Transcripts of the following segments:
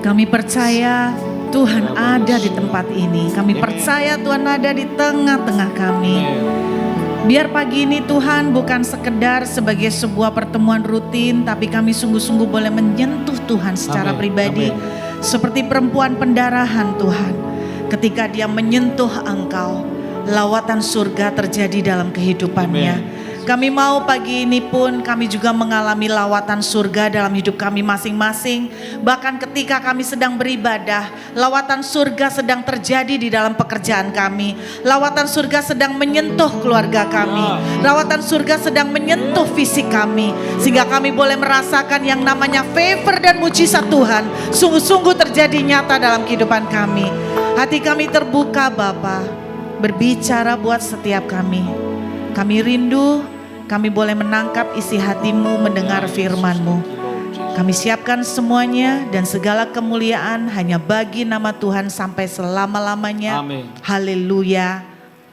Kami percaya Tuhan ada di tempat ini. Kami percaya Tuhan ada di tengah-tengah kami. Biar pagi ini Tuhan bukan sekedar sebagai sebuah pertemuan rutin, tapi kami sungguh-sungguh boleh menyentuh Tuhan secara pribadi. Seperti perempuan pendarahan Tuhan. Ketika dia menyentuh Engkau, lawatan surga terjadi dalam kehidupannya. Kami mau pagi ini pun kami juga mengalami lawatan surga dalam hidup kami masing-masing. Bahkan ketika kami sedang beribadah, lawatan surga sedang terjadi di dalam pekerjaan kami. Lawatan surga sedang menyentuh keluarga kami. Lawatan surga sedang menyentuh fisik kami. Sehingga kami boleh merasakan yang namanya favor dan mujizat Tuhan sungguh-sungguh terjadi nyata dalam kehidupan kami. Hati kami terbuka Bapa, berbicara buat setiap kami. Kami rindu, kami boleh menangkap isi hatimu mendengar firman-Mu. Kami siapkan semuanya dan segala kemuliaan hanya bagi nama Tuhan sampai selama-lamanya. Haleluya.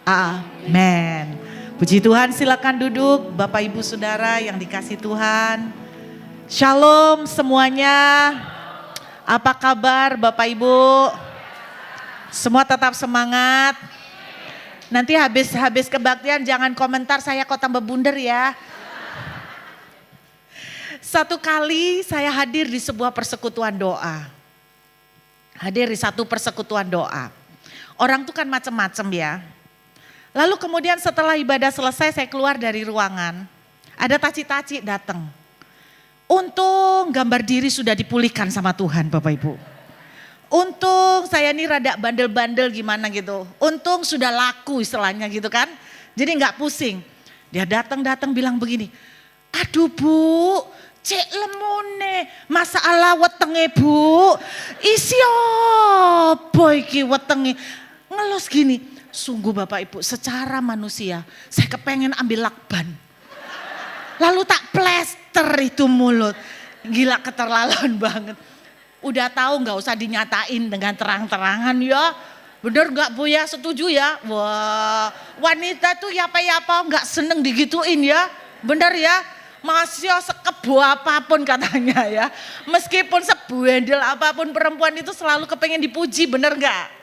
Amin. Puji Tuhan, silakan duduk Bapak Ibu Saudara yang dikasih Tuhan. Shalom semuanya. Apa kabar Bapak Ibu? Semua tetap semangat. Nanti habis kebaktian jangan komentar saya kok tambah bunder ya. Satu kali saya hadir di sebuah persekutuan doa. Hadir di satu persekutuan doa. Orang tuh kan macam-macam ya. Lalu kemudian setelah ibadah selesai saya keluar dari ruangan. Ada taci-taci datang. Untung gambar diri sudah dipulihkan sama Tuhan Bapak Ibu. Untung saya ini rada bandel-bandel gimana gitu. Untung sudah laku istilahnya gitu kan. Jadi gak pusing. Dia datang bilang begini. Aduh Bu, cek lemone. Masalah wetenge Bu. Isi apa iki wetenge. Ngelos gini. Sungguh Bapak Ibu secara manusia saya kepengen ambil lakban. Lalu tak plester itu mulut. Gila keterlaluan banget. Udah tahu nggak usah dinyatain dengan terang-terangan ya. Bener nggak Bu ya, setuju ya? Wah, wanita tuh yapa-yapa nggak seneng digituin ya. Bener ya? Masih sekebo apapun katanya ya. Meskipun sebuendel apapun perempuan itu selalu kepengen dipuji, bener nggak?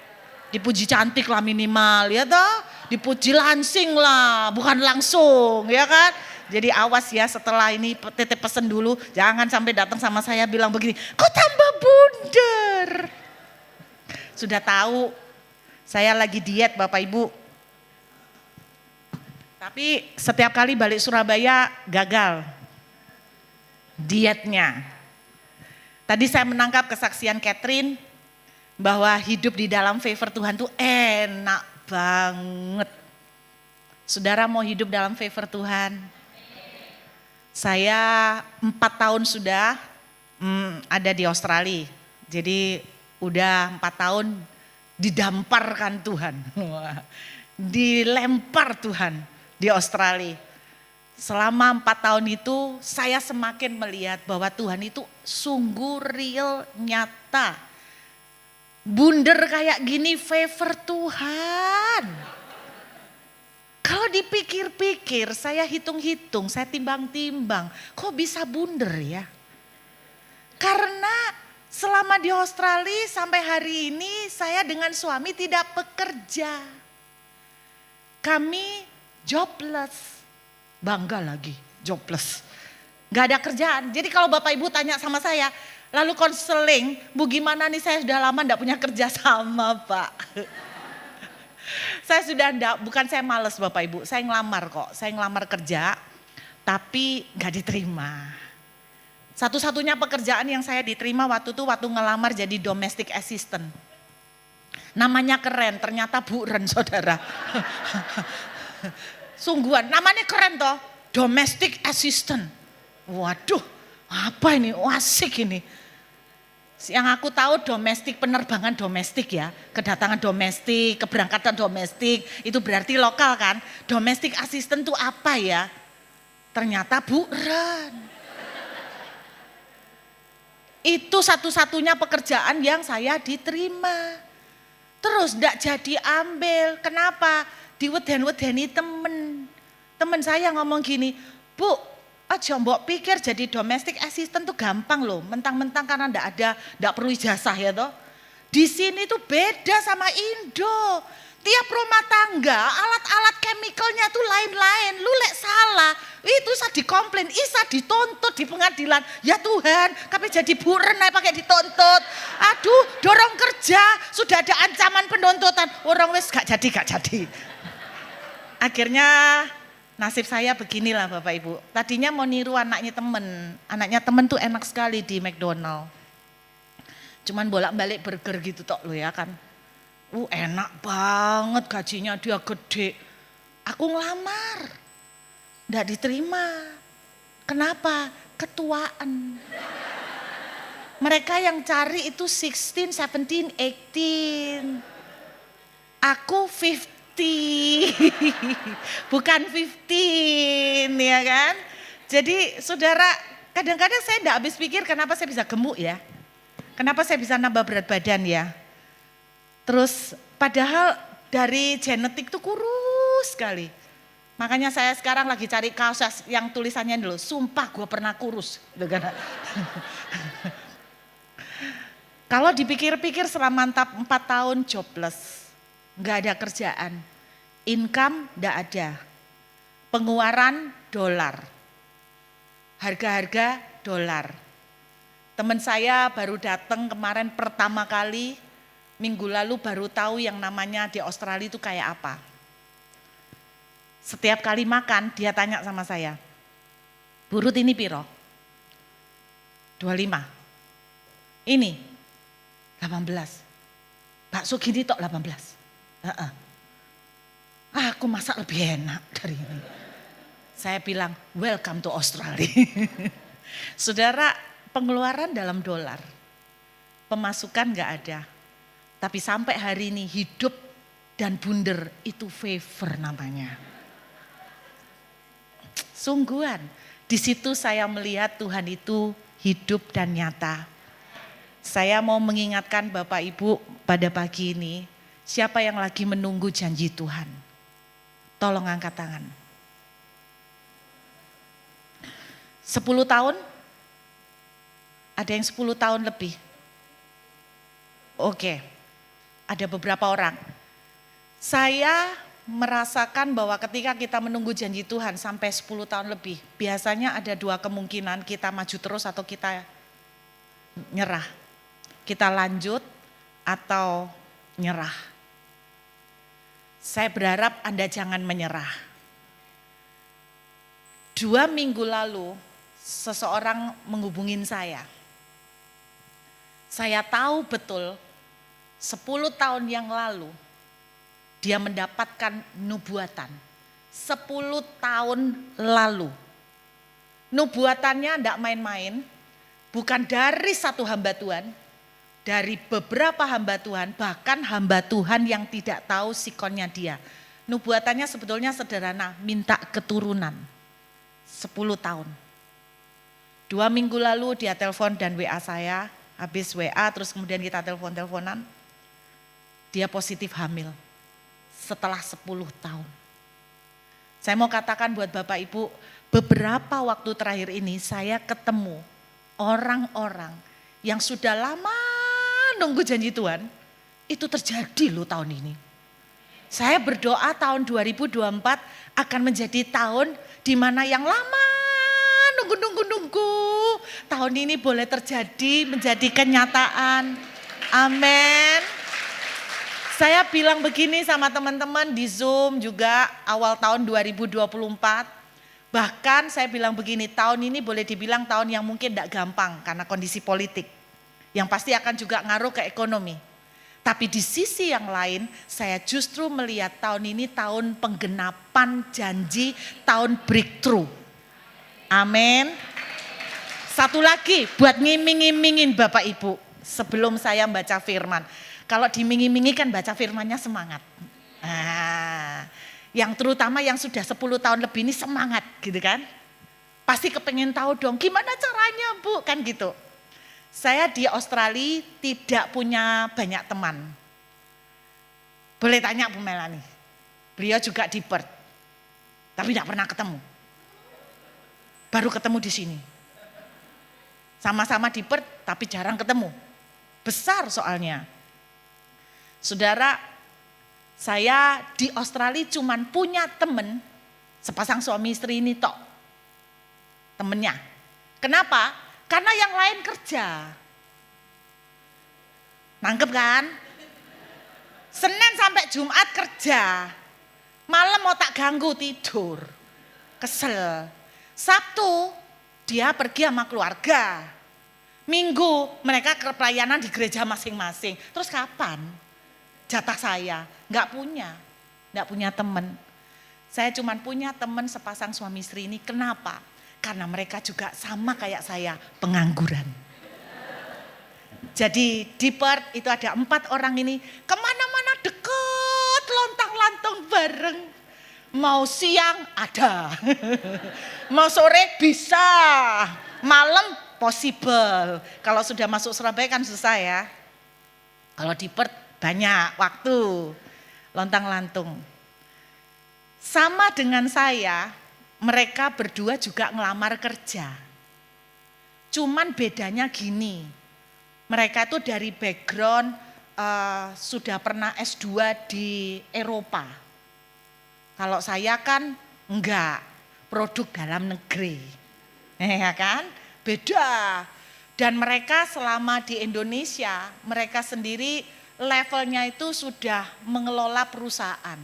Dipuji cantik lah minimal ya toh. Dipuji langsing lah, bukan langsung ya kan? Jadi awas ya setelah ini titip pesen dulu. Jangan sampai datang sama saya bilang begini. Kok tambah bunder? Sudah tahu saya lagi diet Bapak Ibu. Tapi setiap kali balik Surabaya gagal dietnya. Tadi saya menangkap kesaksian Catherine. Bahwa hidup di dalam favor Tuhan tuh enak banget. Saudara mau hidup dalam favor Tuhan? Saya 4 tahun sudah ada di Australia. Jadi udah 4 tahun didamparkan Tuhan. Dilempar Tuhan di Australia. Selama 4 tahun itu saya semakin melihat bahwa Tuhan itu sungguh real, nyata. Bunder kayak gini favor Tuhan. Kalau dipikir-pikir, saya hitung-hitung, saya timbang-timbang, kok bisa bunder ya? Karena selama di Australia sampai hari ini saya dengan suami tidak bekerja. Kami jobless, bangga lagi jobless. Gak ada kerjaan, jadi kalau Bapak Ibu tanya sama saya, lalu konseling, Bu gimana nih saya sudah lama gak punya kerja sama Pak. Saya sudah bukan saya males Bapak Ibu, saya ngelamar kok. Saya ngelamar kerja tapi gak diterima. Satu-satunya pekerjaan yang saya diterima waktu itu waktu ngelamar jadi domestic assistant. Namanya keren, ternyata buren saudara. Sungguhan, namanya keren toh, domestic assistant. Waduh, apa ini, asik ini. Yang aku tahu domestik, penerbangan domestik ya, kedatangan domestik, keberangkatan domestik, itu berarti lokal kan. Domestic assistant itu apa ya? Ternyata buron. Itu satu-satunya pekerjaan yang saya diterima. Terus enggak jadi ambil. Kenapa? Diweden-wedeni temen. Temen saya ngomong gini, Bu, aja mbok pikir jadi domestic assistant tuh gampang loh. Mentang-mentang karena enggak perlu ijazah ya toh. Di sini tuh beda sama Indo. Tiap rumah tangga, alat-alat chemicalnya tuh lain-lain. Lu lek salah, itu bisa dikomplain, bisa dituntut di pengadilan. Ya Tuhan, kami jadi buren pakai dituntut. Aduh, dorong kerja, sudah ada ancaman penuntutan. Orang wes gak jadi. Akhirnya nasib saya beginilah Bapak Ibu. Tadinya mau niru anaknya temen. Anaknya temen tuh enak sekali di McDonald. Cuman bolak-balik burger gitu tok lo ya kan. Enak banget, gajinya dia gede. Aku ngelamar, nggak diterima. Kenapa? Ketuaan. Mereka yang cari itu 16, 17, 18. Aku 50, bukan 15 ya kan. Jadi saudara, kadang-kadang saya nggak habis pikir kenapa saya bisa gemuk ya. Kenapa saya bisa nambah berat badan ya. Terus padahal dari genetik tuh kurus sekali. Makanya saya sekarang lagi cari kaos yang tulisannya dulu, sumpah gue pernah kurus. Kalau dipikir-pikir selama 4 tahun jobless, gak ada kerjaan, income gak ada, pengeluaran dolar, harga-harga dolar. Teman saya baru datang kemarin pertama kali, minggu lalu baru tahu yang namanya di Australia itu kayak apa. Setiap kali makan dia tanya sama saya, "Burut ini piro?" 25. Ini 18. Bakso gini tok 18. Aku masak lebih enak dari ini. Saya bilang, welcome to Australia. Saudara, pengeluaran dalam dolar, pemasukan gak ada. Tapi sampai hari ini hidup dan bunder itu favor namanya. Sungguhan, di situ saya melihat Tuhan itu hidup dan nyata. Saya mau mengingatkan Bapak Ibu pada pagi ini, siapa yang lagi menunggu janji Tuhan? Tolong angkat tangan. 10 tahun? Ada yang 10 tahun lebih? Oke. Ada beberapa orang. Saya merasakan bahwa ketika kita menunggu janji Tuhan sampai 10 tahun lebih, biasanya ada 2 kemungkinan, kita maju terus atau kita nyerah. Kita lanjut atau nyerah. Saya berharap Anda jangan menyerah. 2 minggu lalu seseorang menghubungin saya. Saya tahu betul 10 tahun yang lalu dia mendapatkan nubuatan. 10 tahun lalu. Nubuatannya tidak main-main, bukan dari satu hamba Tuhan, dari beberapa hamba Tuhan, bahkan hamba Tuhan yang tidak tahu sikonnya dia. Nubuatannya sebetulnya sederhana, minta keturunan. 10 tahun. 2 minggu lalu dia telepon dan WA saya, habis WA terus kemudian kita telepon-teleponan. Dia positif hamil setelah 10 tahun. Saya mau katakan buat Bapak Ibu, beberapa waktu terakhir ini saya ketemu orang-orang yang sudah lama nunggu janji Tuhan, itu terjadi loh tahun ini. Saya berdoa tahun 2024 akan menjadi tahun di mana yang lama nunggu, tahun ini boleh terjadi menjadi kenyataan. Amin. Saya bilang begini sama teman-teman di Zoom juga awal tahun 2024. Bahkan saya bilang begini, tahun ini boleh dibilang tahun yang mungkin tidak gampang karena kondisi politik. Yang pasti akan juga ngaruh ke ekonomi. Tapi di sisi yang lain saya justru melihat tahun ini tahun penggenapan janji, tahun breakthrough. Amin. Satu lagi buat ngiming-ngimingin Bapak Ibu sebelum saya baca firman. Kalau dimingin-mingi kan baca firmannya semangat. Yang terutama yang sudah 10 tahun lebih ini semangat gitu kan. Pasti kepengen tahu dong gimana caranya Bu, kan gitu. Saya di Australia tidak punya banyak teman. Boleh tanya Bu Melani. Beliau juga di Perth, tapi tidak pernah ketemu. Baru ketemu di sini. Sama-sama di Perth, tapi jarang ketemu. Besar soalnya. Saudara, saya di Australia cuman punya temen, sepasang suami istri ini tok. Temennya. Kenapa? Karena yang lain kerja. Nangkep kan? Senin sampai Jumat kerja. Malam mau tak ganggu tidur. Kesel. Sabtu dia pergi sama keluarga. Minggu mereka ke pelayanan di gereja masing-masing. Terus kapan? Jatah saya nggak punya teman. Saya cuma punya teman sepasang suami istri ini. Kenapa? Karena mereka juga sama kayak saya, pengangguran. Jadi di Perth itu ada 4 orang ini, kemana-mana deket, lontang-lantung bareng. Mau siang ada, mau sore bisa, malam possible. Kalau sudah masuk Surabaya kan susah ya. Kalau di Perth banyak waktu, lontang-lantung. Sama dengan saya, mereka berdua juga ngelamar kerja. Cuman bedanya gini, mereka itu dari background sudah pernah S2 di Eropa. Kalau saya kan enggak, produk dalam negeri. Ya kan? Beda. Dan mereka selama di Indonesia, mereka sendiri levelnya itu sudah mengelola perusahaan.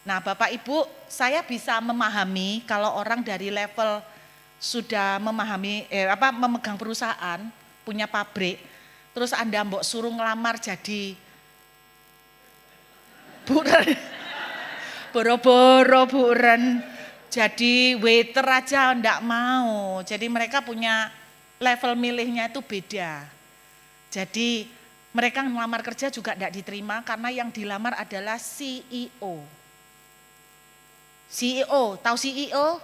Nah Bapak Ibu, saya bisa memahami kalau orang dari level sudah memegang perusahaan, punya pabrik, terus Anda mbok suruh ngelamar jadi buren, boro-boro buren, jadi waiter aja enggak mau. Jadi mereka punya level milihnya itu beda. Jadi mereka ngelamar kerja juga enggak diterima karena yang dilamar adalah CEO. CEO, tahu CEO?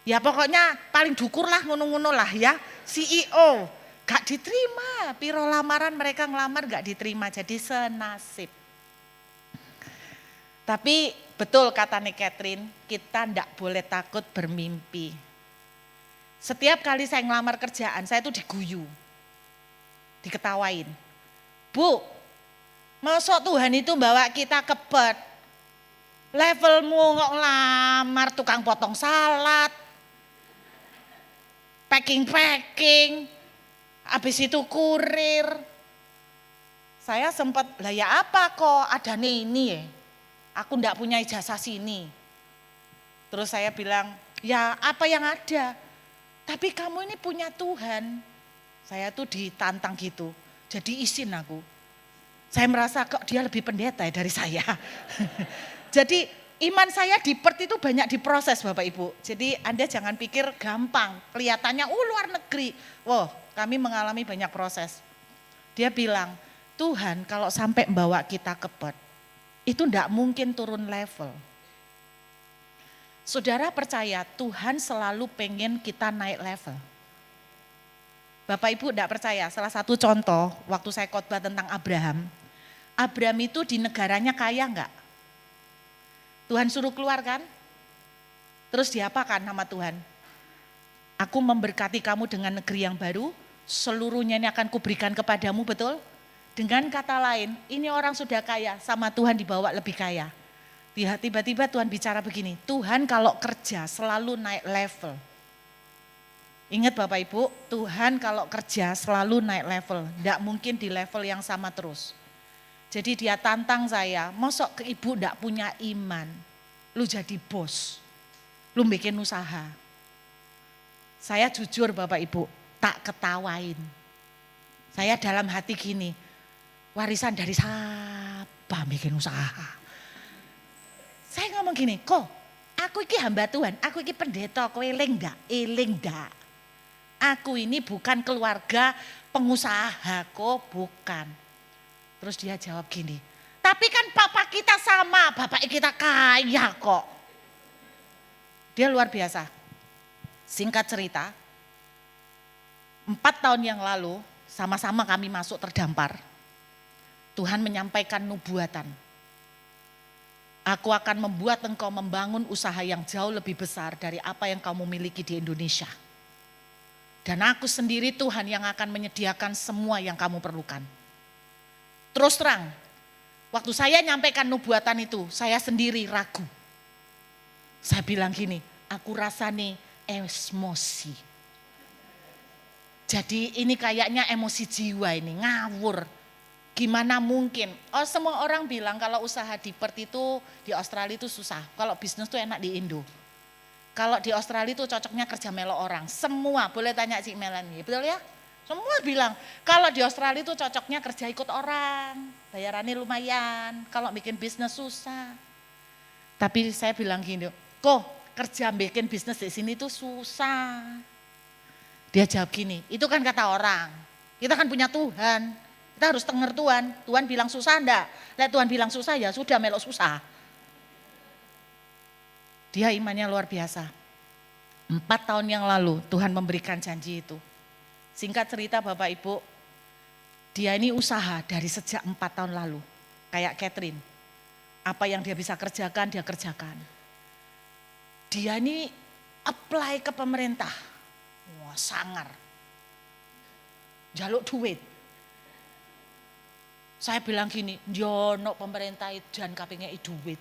Ya pokoknya paling dukur lah ngono-ngono lah ya, CEO. Gak diterima, piro lamaran mereka ngelamar gak diterima, jadi senasib. Tapi betul kata Nek Catherine, kita ndak boleh takut bermimpi. Setiap kali saya ngelamar kerjaan, saya tuh diguyu, diketawain. Bu, masuk Tuhan itu bawa kita ke Perth, levelmu kok ngelamar tukang potong salad, packing, habis itu kurir. Saya sempat, lah ya apa kok ada ini ya, aku enggak punya ijazah sini. Terus saya bilang, ya apa yang ada, tapi kamu ini punya Tuhan. Saya tuh ditantang gitu, jadi izin aku. Saya merasa kok dia lebih pendeta ya dari saya. Jadi iman saya di Perth itu banyak diproses Bapak Ibu. Jadi Anda jangan pikir gampang, kelihatannya luar negeri. Wah, kami mengalami banyak proses. Dia bilang, Tuhan kalau sampai membawa kita ke Perth, itu enggak mungkin turun level. Saudara percaya Tuhan selalu pengen kita naik level. Bapak Ibu enggak percaya, salah satu contoh waktu saya khotbah tentang Abraham. Abraham itu di negaranya kaya enggak? Tuhan suruh keluar kan? Terus diapakan nama Tuhan? Aku memberkati kamu dengan negeri yang baru, seluruhnya ini akan kuberikan kepadamu, betul? Dengan kata lain, ini orang sudah kaya, sama Tuhan dibawa lebih kaya. Tiba-tiba Tuhan bicara begini, Tuhan kalau kerja selalu naik level. Ingat Bapak Ibu, Tuhan kalau kerja selalu naik level, tidak mungkin di level yang sama terus. Jadi dia tantang saya, mosok ke ibu enggak punya iman, lu jadi bos, lu bikin usaha. Saya jujur Bapak Ibu, tak ketawain. Saya dalam hati gini, warisan dari siapa bikin usaha. Saya ngomong gini, kok aku ini hamba Tuhan, aku ini pendeta, kowe eling ndak? Aku ini bukan keluarga pengusaha kok, bukan. Terus dia jawab gini, tapi kan papa kita sama, bapak kita kaya kok. Dia luar biasa. Singkat cerita, 4 tahun yang lalu, sama-sama kami masuk terdampar. Tuhan menyampaikan nubuatan. Aku akan membuat engkau membangun usaha yang jauh lebih besar dari apa yang kamu miliki di Indonesia. Dan aku sendiri Tuhan yang akan menyediakan semua yang kamu perlukan. Terus terang, waktu saya nyampaikan nubuatan itu, saya sendiri ragu. Saya bilang gini, aku rasa nih emosi. Jadi ini kayaknya emosi jiwa ini, ngawur. Gimana mungkin? Oh, semua orang bilang kalau usaha di Perth itu, di Australia itu susah. Kalau bisnis itu enak di Indo. Kalau di Australia itu cocoknya kerja melo orang. Semua, boleh tanya Cik Melanie, betul ya? Semua bilang, kalau di Australia itu cocoknya kerja ikut orang. Bayarannya lumayan, kalau bikin bisnis susah. Tapi saya bilang gini, kok kerja bikin bisnis di sini itu susah. Dia jawab gini, itu kan kata orang. Kita kan punya Tuhan, kita harus denger Tuhan. Tuhan bilang susah enggak? Lihat Tuhan bilang susah ya sudah melok susah. Dia imannya luar biasa. 4 tahun yang lalu Tuhan memberikan janji itu. Singkat cerita Bapak Ibu, dia ini usaha dari sejak 4 tahun lalu. Kayak Catherine, apa yang dia bisa kerjakan, dia kerjakan. Dia ini apply ke pemerintah. Wah, sangar. Jaluk duit. Saya bilang gini, jono pemerintah jan kapingnya duit.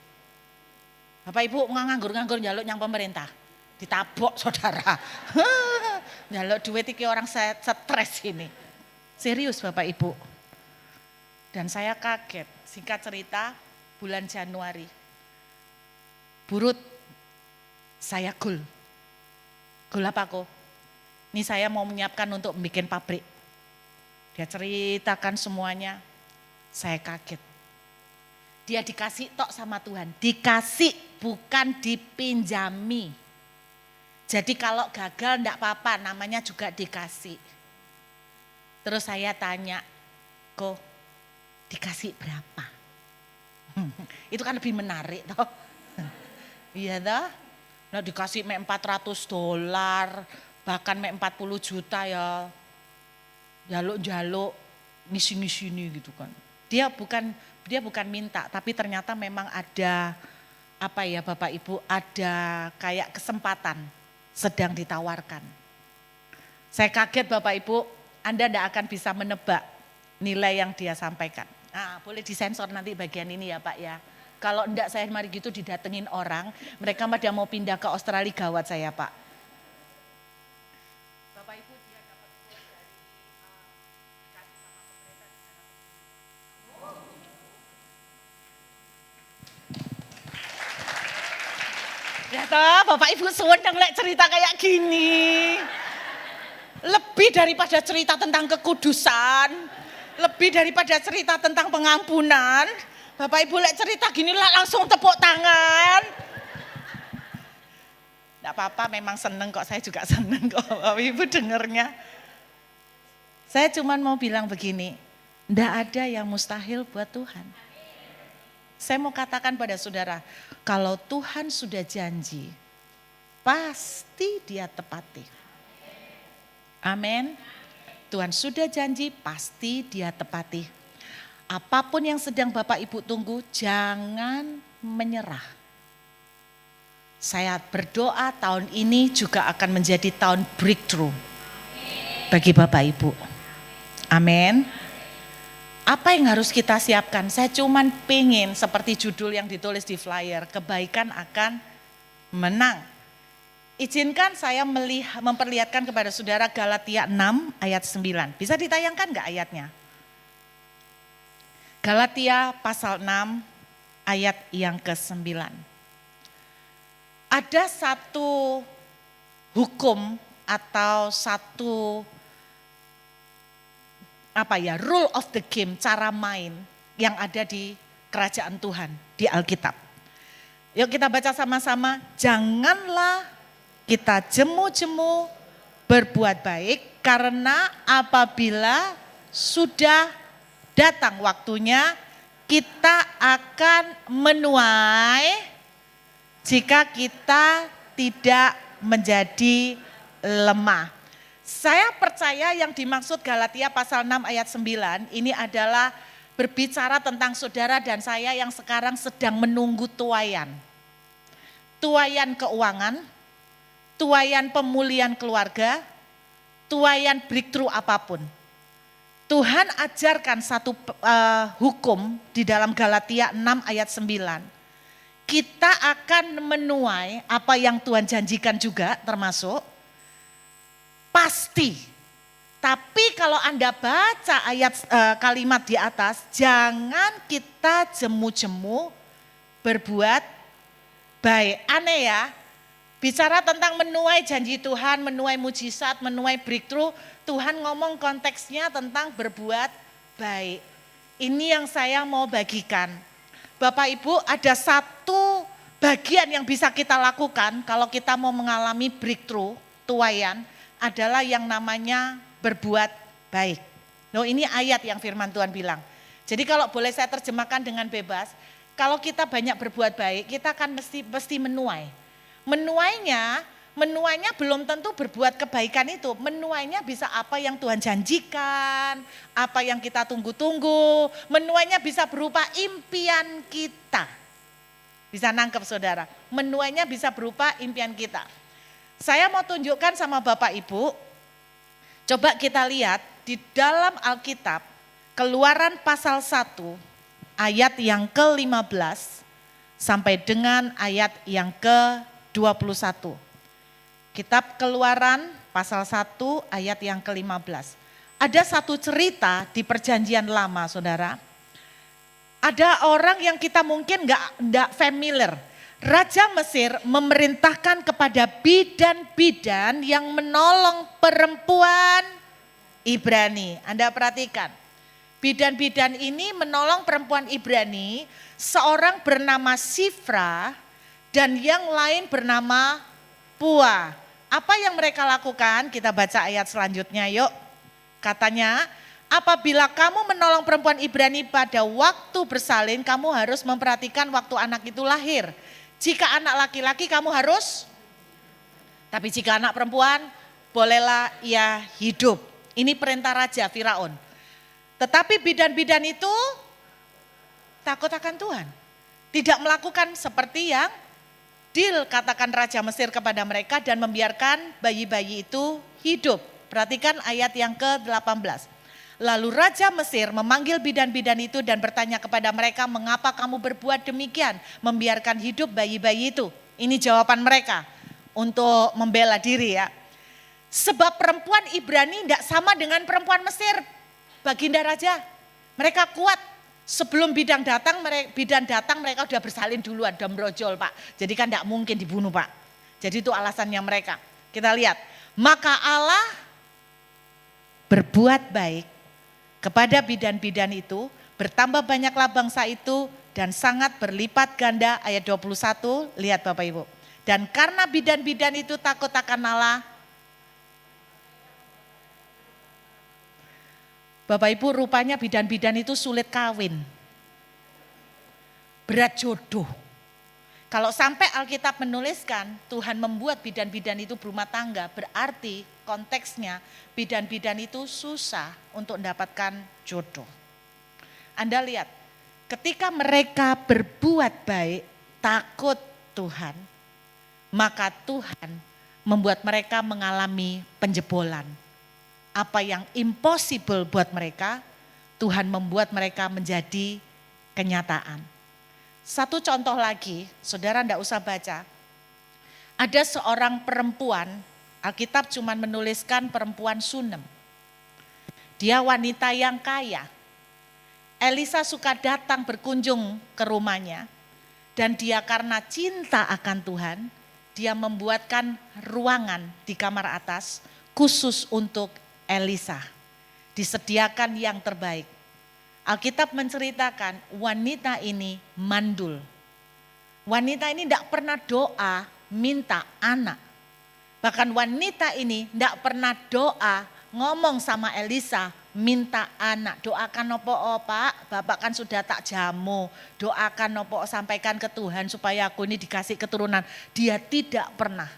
Bapak Ibu nganggur-nganggur jaluk yang pemerintah. Ditabok saudara. Jaluk duit iki orang stres ini. Serius Bapak Ibu. Dan saya kaget, singkat cerita bulan Januari. Burut, saya goal. Goal apa kok? Ini saya mau menyiapkan untuk bikin pabrik. Dia ceritakan semuanya, saya kaget. Dia dikasih tok sama Tuhan, dikasih bukan dipinjami. Jadi kalau gagal enggak apa-apa, namanya juga dikasih. Terus saya tanya, kok dikasih berapa? Itu kan lebih menarik toh. Iya toh? Nah dikasih $400, bahkan 40 juta ya. Jaluk-jaluk ngisi-ngisini gitu kan. Dia bukan minta, tapi ternyata memang ada apa ya Bapak Ibu, ada kayak kesempatan sedang ditawarkan. Saya kaget Bapak Ibu, Anda tidak akan bisa menebak nilai yang dia sampaikan. Nah, boleh disensor nanti bagian ini ya Pak ya. Kalau enggak saya mari gitu didatengin orang, mereka pada mau pindah ke Australia gawat saya Pak. Bapak Ibu dia dapat surat dari dikasih sama pemerintah di sana. Ya toh, Bapak Ibu seneng lek cerita kayak gini. Lebih daripada cerita tentang kekudusan, lebih daripada cerita tentang pengampunan. Bapak Ibu lek cerita gini lah langsung tepuk tangan. Enggak apa-apa, memang seneng kok, saya juga seneng kok Bapak Ibu dengernya. Saya cuma mau bilang begini, enggak ada yang mustahil buat Tuhan. Saya mau katakan pada saudara, kalau Tuhan sudah janji, pasti dia tepati. Amin. Tuhan sudah janji, pasti dia tepati. Apapun yang sedang Bapak Ibu tunggu, jangan menyerah. Saya berdoa tahun ini juga akan menjadi tahun breakthrough bagi Bapak Ibu. Amin. Apa yang harus kita siapkan? Saya cuman pengen seperti judul yang ditulis di flyer, kebaikan akan menang. Izinkan saya memperlihatkan kepada saudara Galatia 6 ayat 9. Bisa ditayangkan enggak ayatnya? Galatia pasal 6 ayat yang ke-9. Ada satu hukum atau satu rule of the game, cara main yang ada di kerajaan Tuhan, di Alkitab. Yuk kita baca sama-sama, janganlah kita jemu-jemu berbuat baik karena apabila sudah datang waktunya kita akan menuai jika kita tidak menjadi lemah. Saya percaya yang dimaksud Galatia pasal 6 ayat 9 ini adalah berbicara tentang saudara dan saya yang sekarang sedang menunggu tuaian. Tuaian keuangan, tuaian pemulihan keluarga, tuaian breakthrough apapun. Tuhan ajarkan satu hukum di dalam Galatia 6 ayat 9. Kita akan menuai apa yang Tuhan janjikan juga termasuk pasti. Tapi kalau Anda baca ayat kalimat di atas, jangan kita jemu-jemu berbuat baik. Aneh ya, bicara tentang menuai janji Tuhan, menuai mujizat, menuai breakthrough, Tuhan ngomong konteksnya tentang berbuat baik. Ini yang saya mau bagikan. Bapak Ibu, ada satu bagian yang bisa kita lakukan kalau kita mau mengalami breakthrough, tuaian, adalah yang namanya berbuat baik. Loh, ini ayat yang firman Tuhan bilang. Jadi kalau boleh saya terjemahkan dengan bebas, kalau kita banyak berbuat baik, kita akan mesti menuai. Menuainya belum tentu berbuat kebaikan itu. Menuainya bisa apa yang Tuhan janjikan, apa yang kita tunggu-tunggu. Menuainya bisa berupa impian kita. Bisa nangkep saudara, menuainya bisa berupa impian kita. Saya mau tunjukkan sama Bapak Ibu, coba kita lihat di dalam Alkitab, Keluaran pasal 1 ayat yang ke-15 sampai dengan ayat yang ke-21. Kitab Keluaran pasal 1 ayat yang ke-15. Ada satu cerita di perjanjian lama saudara. Ada orang yang kita mungkin enggak familiar. Raja Mesir memerintahkan kepada bidan-bidan yang menolong perempuan Ibrani. Anda perhatikan, bidan-bidan ini menolong perempuan Ibrani, seorang bernama Sifra dan yang lain bernama Pua. Apa yang mereka lakukan? Kita baca ayat selanjutnya yuk. Katanya, apabila kamu menolong perempuan Ibrani pada waktu bersalin, kamu harus memperhatikan waktu anak itu lahir. Jika anak laki-laki kamu harus, tapi jika anak perempuan bolehlah ia hidup. Ini perintah Raja Firaun. Tetapi bidan-bidan itu takut akan Tuhan. Tidak melakukan seperti yang katakan Raja Mesir kepada mereka dan membiarkan bayi-bayi itu hidup. Perhatikan ayat yang ke-18. Lalu Raja Mesir memanggil bidan-bidan itu dan bertanya kepada mereka, mengapa kamu berbuat demikian, membiarkan hidup bayi-bayi itu? Ini jawaban mereka untuk membela diri ya. Sebab perempuan Ibrani tidak sama dengan perempuan Mesir, Baginda Raja. Mereka kuat, sebelum bidan datang mereka sudah bersalin duluan, sudah merojol Pak. Jadi kan tidak mungkin dibunuh Pak. Jadi itu alasannya mereka. Kita lihat, maka Allah berbuat baik kepada bidan-bidan itu, bertambah banyaklah bangsa itu dan sangat berlipat ganda. Ayat 21, lihat Bapak Ibu. Dan karena bidan-bidan itu takut akan Allah, Bapak Ibu, rupanya bidan-bidan itu sulit kawin, berat jodoh. Kalau sampai Alkitab menuliskan Tuhan membuat bidan-bidan itu berumah tangga, berarti konteksnya bidan-bidan itu susah untuk mendapatkan jodoh. Anda lihat, ketika mereka berbuat baik, takut Tuhan, maka Tuhan membuat mereka mengalami penjebolan. Apa yang impossible buat mereka, Tuhan membuat mereka menjadi kenyataan. Satu contoh lagi, saudara enggak usah baca. Ada seorang perempuan, Alkitab cuma menuliskan perempuan Sunem. Dia wanita yang kaya. Elisa suka datang berkunjung ke rumahnya. Dan dia karena cinta akan Tuhan, dia membuatkan ruangan di kamar atas khusus untuk Elisa. Disediakan yang terbaik. Alkitab menceritakan wanita ini mandul. Wanita ini tidak pernah doa minta anak. Bahkan wanita ini tidak pernah doa ngomong sama Elisa minta anak. Doakan opo Pak, Bapak kan sudah tak jamu. Doakan opo, sampaikan ke Tuhan supaya aku ini dikasih keturunan. Dia tidak pernah.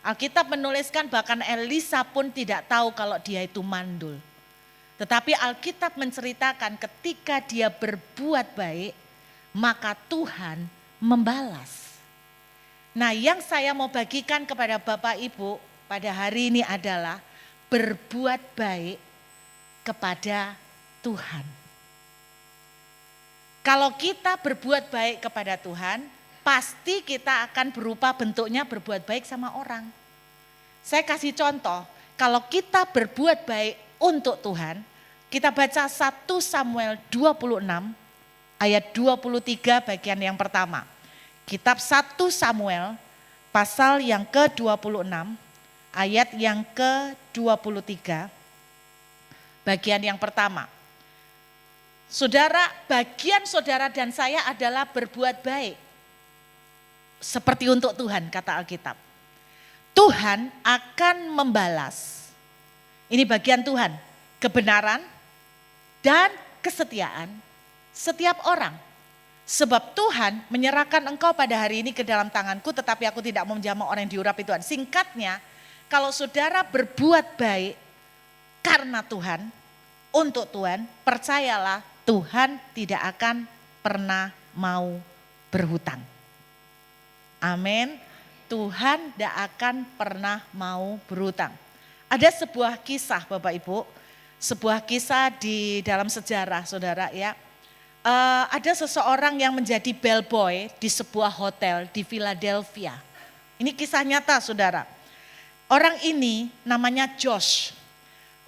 Alkitab menuliskan bahkan Elisa pun tidak tahu kalau dia itu mandul. Tetapi Alkitab menceritakan ketika dia berbuat baik, maka Tuhan membalas. Nah, yang saya mau bagikan kepada Bapak Ibu pada hari ini adalah berbuat baik kepada Tuhan. Kalau kita berbuat baik kepada Tuhan, pasti kita akan berupa bentuknya berbuat baik sama orang. Saya kasih contoh, kalau kita berbuat baik untuk Tuhan, kita baca 1 Samuel 26 ayat 23 bagian yang pertama. Kitab 1 Samuel pasal yang ke-26 ayat yang ke-23 bagian yang pertama. Saudara, bagian saudara dan saya adalah berbuat baik. Seperti untuk Tuhan, kata Alkitab. Tuhan akan membalas. Ini bagian Tuhan, kebenaran dan kesetiaan setiap orang. Sebab Tuhan menyerahkan engkau pada hari ini ke dalam tanganku, tetapi aku tidak mau menjamah orang yang diurapi Tuhan. Singkatnya, kalau saudara berbuat baik karena Tuhan, untuk Tuhan, percayalah Tuhan tidak akan pernah mau berhutang. Amin. Tuhan tidak akan pernah mau berhutang. Ada sebuah kisah Bapak Ibu, sebuah kisah di dalam sejarah saudara ya. Ada seseorang yang menjadi bellboy di sebuah hotel di Philadelphia. Ini kisah nyata saudara. Orang ini namanya Josh.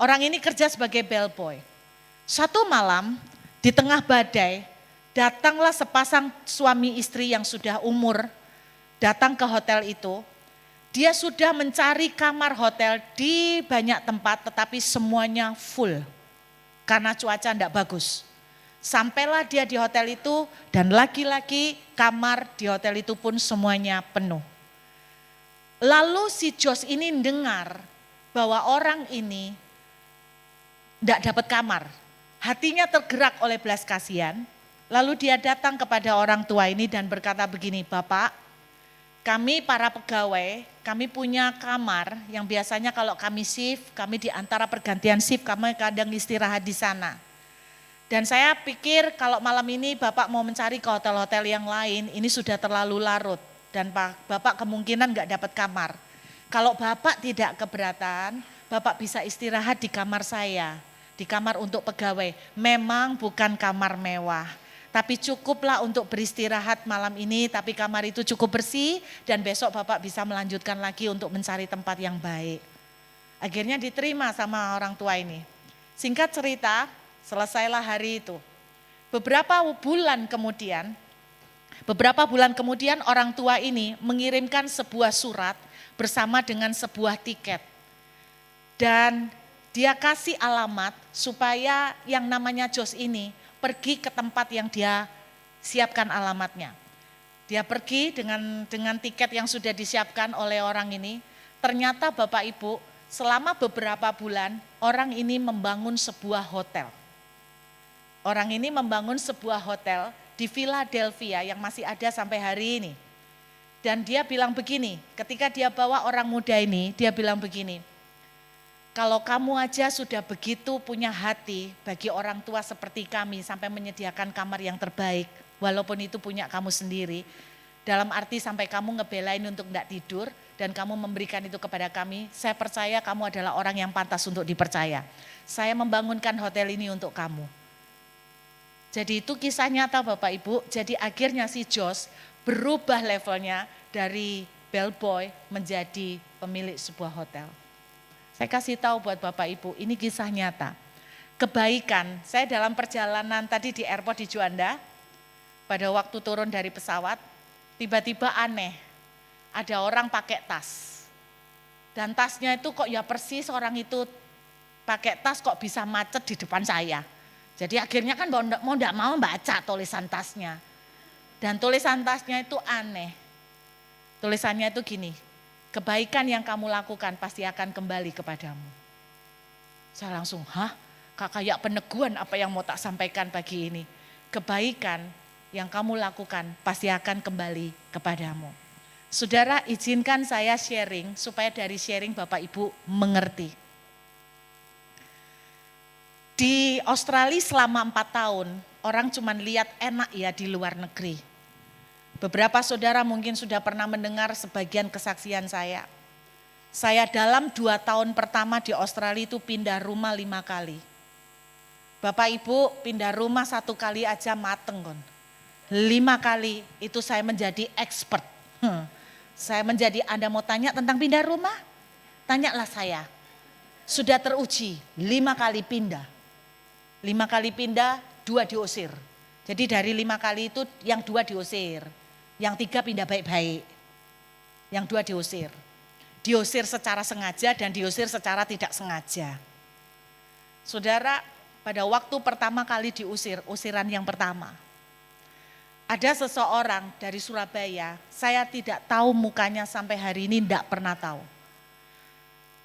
Orang ini kerja sebagai bellboy. Satu malam di tengah badai datanglah sepasang suami istri yang sudah umur datang ke hotel itu. Dia sudah mencari kamar hotel di banyak tempat tetapi semuanya full karena cuaca tidak bagus. Sampailah dia di hotel itu dan lagi-lagi kamar di hotel itu pun semuanya penuh. Lalu si Josh ini dengar bahwa orang ini tidak dapat kamar. Hatinya tergerak oleh belas kasihan. Lalu dia datang kepada orang tua ini dan berkata begini, Bapak, kami para pegawai, kami punya kamar yang biasanya kalau kami shift, kami di antara pergantian shift, kami kadang istirahat di sana. Dan saya pikir kalau malam ini Bapak mau mencari ke hotel-hotel yang lain, ini sudah terlalu larut. Dan Bapak kemungkinan gak dapat kamar. Kalau Bapak tidak keberatan, Bapak bisa istirahat di kamar saya. Di kamar untuk pegawai, memang bukan kamar mewah. Tapi cukuplah untuk beristirahat malam ini, tapi kamar itu cukup bersih dan besok Bapak bisa melanjutkan lagi untuk mencari tempat yang baik. Akhirnya diterima sama orang tua ini. Singkat cerita, selesailah hari itu. Beberapa bulan kemudian orang tua ini mengirimkan sebuah surat bersama dengan sebuah tiket. Dan dia kasih alamat supaya yang namanya Josh ini pergi ke tempat yang dia siapkan alamatnya. Dia pergi dengan tiket yang sudah disiapkan oleh orang ini. Ternyata Bapak Ibu, selama beberapa bulan orang ini membangun sebuah hotel. Orang ini membangun sebuah hotel di Philadelphia yang masih ada sampai hari ini. Dan dia bilang begini, ketika dia bawa orang muda ini, dia bilang begini, kalau kamu aja sudah begitu punya hati bagi orang tua seperti kami sampai menyediakan kamar yang terbaik, walaupun itu punya kamu sendiri, dalam arti sampai kamu ngebelain untuk tidak tidur dan kamu memberikan itu kepada kami, saya percaya kamu adalah orang yang pantas untuk dipercaya. Saya membangunkan hotel ini untuk kamu. Jadi itu kisah nyata Bapak Ibu, jadi akhirnya si Josh berubah levelnya dari bellboy menjadi pemilik sebuah hotel. Saya kasih tahu buat Bapak Ibu, ini kisah nyata. Kebaikan, saya dalam perjalanan tadi di airport di Juanda, pada waktu turun dari pesawat, tiba-tiba aneh, ada orang pakai tas. Dan tasnya itu kok ya persis orang itu pakai tas kok bisa macet di depan saya. Jadi akhirnya kan mau enggak mau baca tulisan tasnya. Dan tulisan tasnya itu aneh. Tulisannya itu gini, kebaikan yang kamu lakukan pasti akan kembali kepadamu. Saya langsung, kayak peneguhan apa yang mau tak sampaikan pagi ini. Kebaikan yang kamu lakukan pasti akan kembali kepadamu. Saudara, izinkan saya sharing supaya dari sharing Bapak Ibu mengerti. Di Australia selama 4 tahun, orang cuma lihat enak ya di luar negeri. Beberapa saudara mungkin sudah pernah mendengar sebagian kesaksian saya. Saya dalam 2 tahun pertama di Australia itu pindah rumah 5 kali. Bapak Ibu pindah rumah 1 kali aja mateng kon. 5 kali itu saya menjadi expert. Saya menjadi, Anda mau tanya tentang pindah rumah? Tanyalah saya. Sudah teruji 5 kali pindah. 5 kali pindah, 2 diusir. Jadi dari 5 kali itu yang 2 diusir. Yang 3 pindah baik-baik. Yang 2 diusir. Diusir secara sengaja dan diusir secara tidak sengaja. Saudara, pada waktu pertama kali diusir, usiran yang pertama. Ada seseorang dari Surabaya, saya tidak tahu mukanya sampai hari ini, tidak pernah tahu.